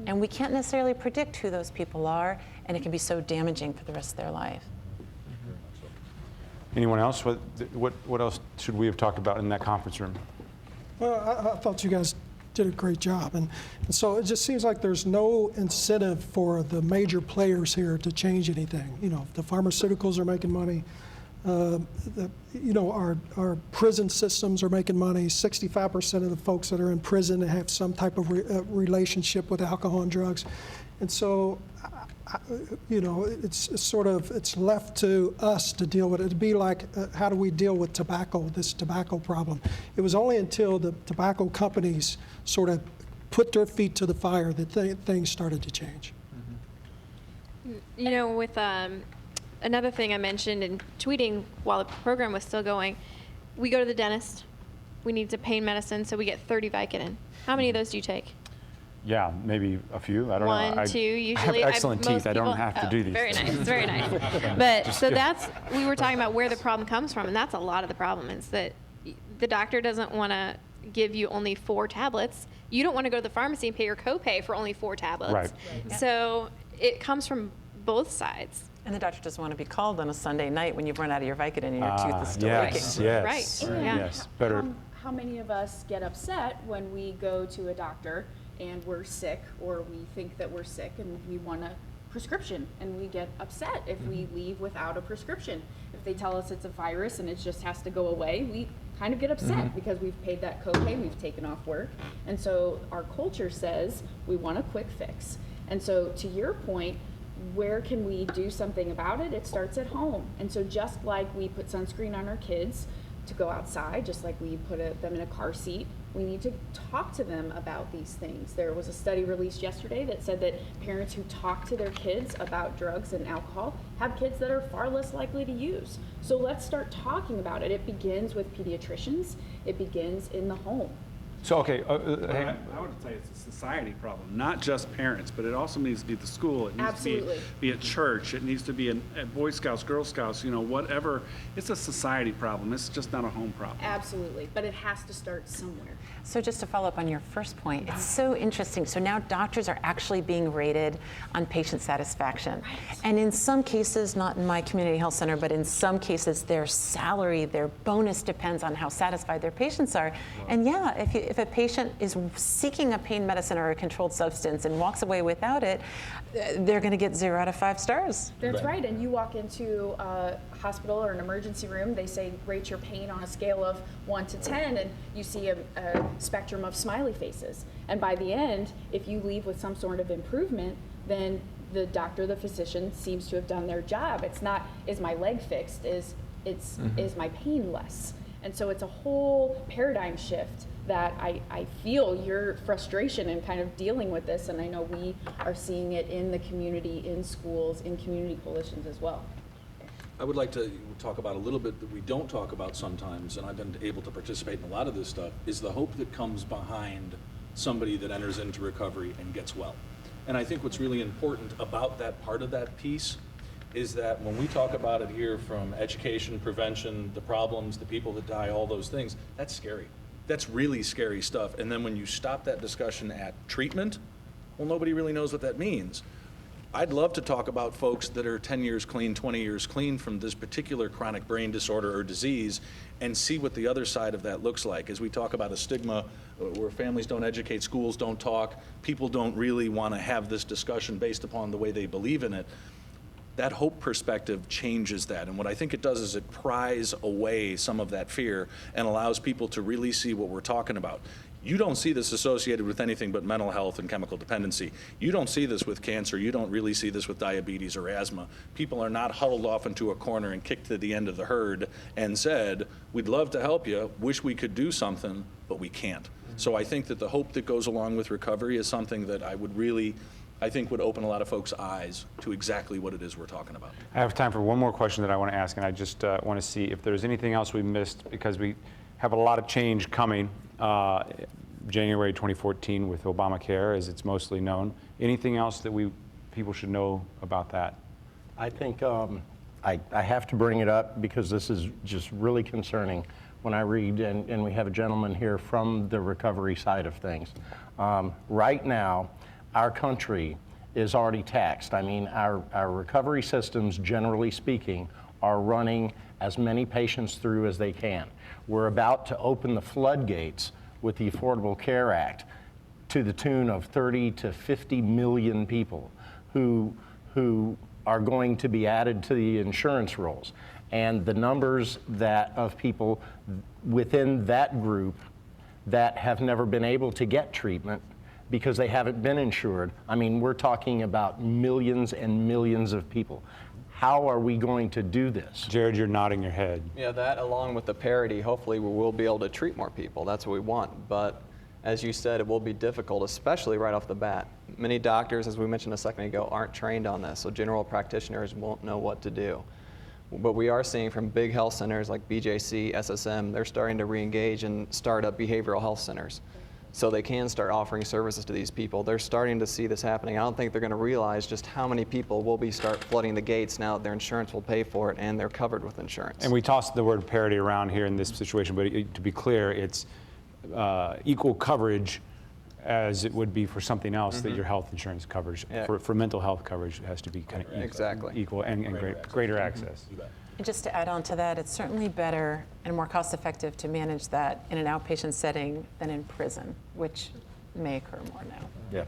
And we can't necessarily predict who those people are, and it can be so damaging for the rest of their life. Anyone else? What else should we have talked about in that conference room? Well, I thought you guys did a great job. And so it just seems like there's no incentive for the major players here to change anything. You know, the pharmaceuticals are making money. Our prison systems are making money. 65% of the folks that are in prison have some type of relationship with alcohol and drugs. And so, it's left to us to deal with it. It'd be like, how do we deal with this tobacco problem? It was only until the tobacco companies sort of put their feet to the fire that things started to change. You know, with another thing I mentioned in tweeting while the program was still going, we go to the dentist, we need some pain medicine, so we get 30 Vicodin. How many of those do you take? Yeah, maybe a few. I don't know. One, two, usually. I have excellent teeth. Most I don't people- have to do these. Very things. nice, very nice. But Just so kidding. we were talking about where the problem comes from, and that's a lot of the problem is that the doctor doesn't want to give you only 4 tablets. You don't want to go to the pharmacy and pay your copay for only 4 tablets. Right. So it comes from both sides. And the doctor doesn't want to be called on a Sunday night when you've run out of your Vicodin and your tooth is still yes, working. yes, Right. Yeah. yes. Better. How many of us get upset when we go to a doctor and we're sick, or we think that we're sick and we want a prescription, and we get upset if we leave without a prescription? If they tell us it's a virus and it just has to go away, we kind of get upset because we've paid that copay, we've taken off work. And so our culture says we want a quick fix. And so to your point, where can we do something about it? It starts at home. And so just like we put sunscreen on our kids to go outside, just like we put them in a car seat, we need to talk to them about these things. There was a study released yesterday that said that parents who talk to their kids about drugs and alcohol have kids that are far less likely to use. So let's start talking about it. It begins with pediatricians. It begins in the home. So, okay. I would say it's a society problem, not just parents, but it also needs to be the school. It needs to be at church. It needs to be at Boy Scouts, Girl Scouts, whatever. It's a society problem. It's just not a home problem. Absolutely, but it has to start somewhere. So just to follow up on your first point, it's so interesting. So now doctors are actually being rated on patient satisfaction. Right. And in some cases, not in my community health center, but in some cases, their salary, their bonus depends on how satisfied their patients are. Wow. And yeah, if if a patient is seeking a pain medicine or a controlled substance and walks away without it, they're going to get 0 out of 5 stars. That's right. And you walk into a hospital or an emergency room, they say rate your pain on a scale of 1 to 10, and you see a spectrum of smiley faces. And by the end, if you leave with some sort of improvement, then the doctor, the physician seems to have done their job. It's not, is my leg fixed? Is my pain less? And so it's a whole paradigm shift that I feel your frustration in kind of dealing with this, and I know we are seeing it in the community, in schools, in community coalitions as well. I would like to talk about a little bit that we don't talk about sometimes, and I've been able to participate in a lot of this stuff, is the hope that comes behind somebody that enters into recovery and gets well. And I think what's really important about that part of that piece is that when we talk about it here, from education, prevention, the problems, the people that die, all those things, that's scary. That's really scary stuff. And then when you stop that discussion at treatment, well, nobody really knows what that means. I'd love to talk about folks that are 10 years clean, 20 years clean from this particular chronic brain disorder or disease, and see what the other side of that looks like. As we talk about a stigma where families don't educate, schools don't talk, people don't really want to have this discussion based upon the way they believe in it. That hope perspective changes that. And what I think it does is it pries away some of that fear and allows people to really see what we're talking about. You don't see this associated with anything but mental health and chemical dependency. You don't see this with cancer. You don't really see this with diabetes or asthma. People are not huddled off into a corner and kicked to the end of the herd and said, we'd love to help you, wish we could do something, but we can't. So I think that the hope that goes along with recovery is something that I think would open a lot of folks' eyes to exactly what it is we're talking about. I have time for one more question that I want to ask, and I just want to see if there's anything else we missed, because we have a lot of change coming January 2014 with Obamacare, as it's mostly known. Anything else that people should know about that? I think I have to bring it up because this is just really concerning when I read, and we have a gentleman here from the recovery side of things. Right now, our country is already taxed. I mean, our recovery systems, generally speaking, are running as many patients through as they can. We're about to open the floodgates with the Affordable Care Act to the tune of 30 to 50 million people who are going to be added to the insurance rolls. And the numbers of people within that group that have never been able to get treatment because they haven't been insured. I mean, we're talking about millions and millions of people. How are we going to do this? Jared, you're nodding your head. Yeah, that along with the parity, hopefully we will be able to treat more people. That's what we want. But as you said, it will be difficult, especially right off the bat. Many doctors, as we mentioned a second ago, aren't trained on this, so general practitioners won't know what to do. But we are seeing from big health centers like BJC, SSM, they're starting to re-engage and start up behavioral health centers. So they can start offering services to these people. They're starting to see this happening. I don't think they're going to realize just how many people will start flooding the gates now that their insurance will pay for it and they're covered with insurance. And we tossed the word parity around here in this situation, but to be clear, it's equal coverage as it would be for something else that your health insurance coverage. Yeah. For mental health coverage, it has to be kind of Exactly. equal and greater access. And just to add on to that, it's certainly better and more cost-effective to manage that in an outpatient setting than in prison, which may occur more now. Yeah.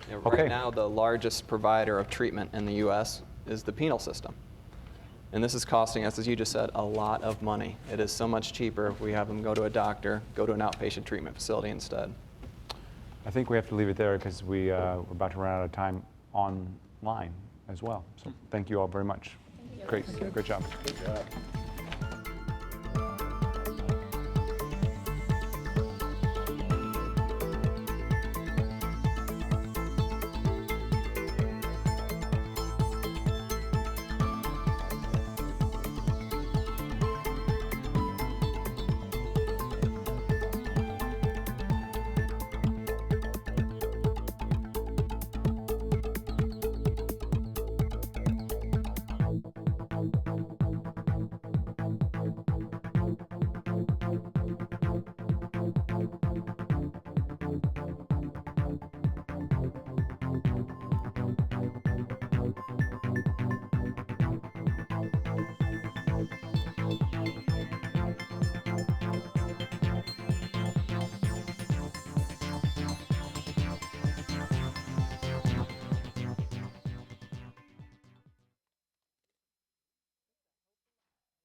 Yeah, right now, the largest provider of treatment in the U.S. is the penal system. And this is costing us, as you just said, a lot of money. It is so much cheaper if we have them go to a doctor, go to an outpatient treatment facility instead. I think we have to leave it there because we're about to run out of time online as well. So thank you all very much. Great job. Good job.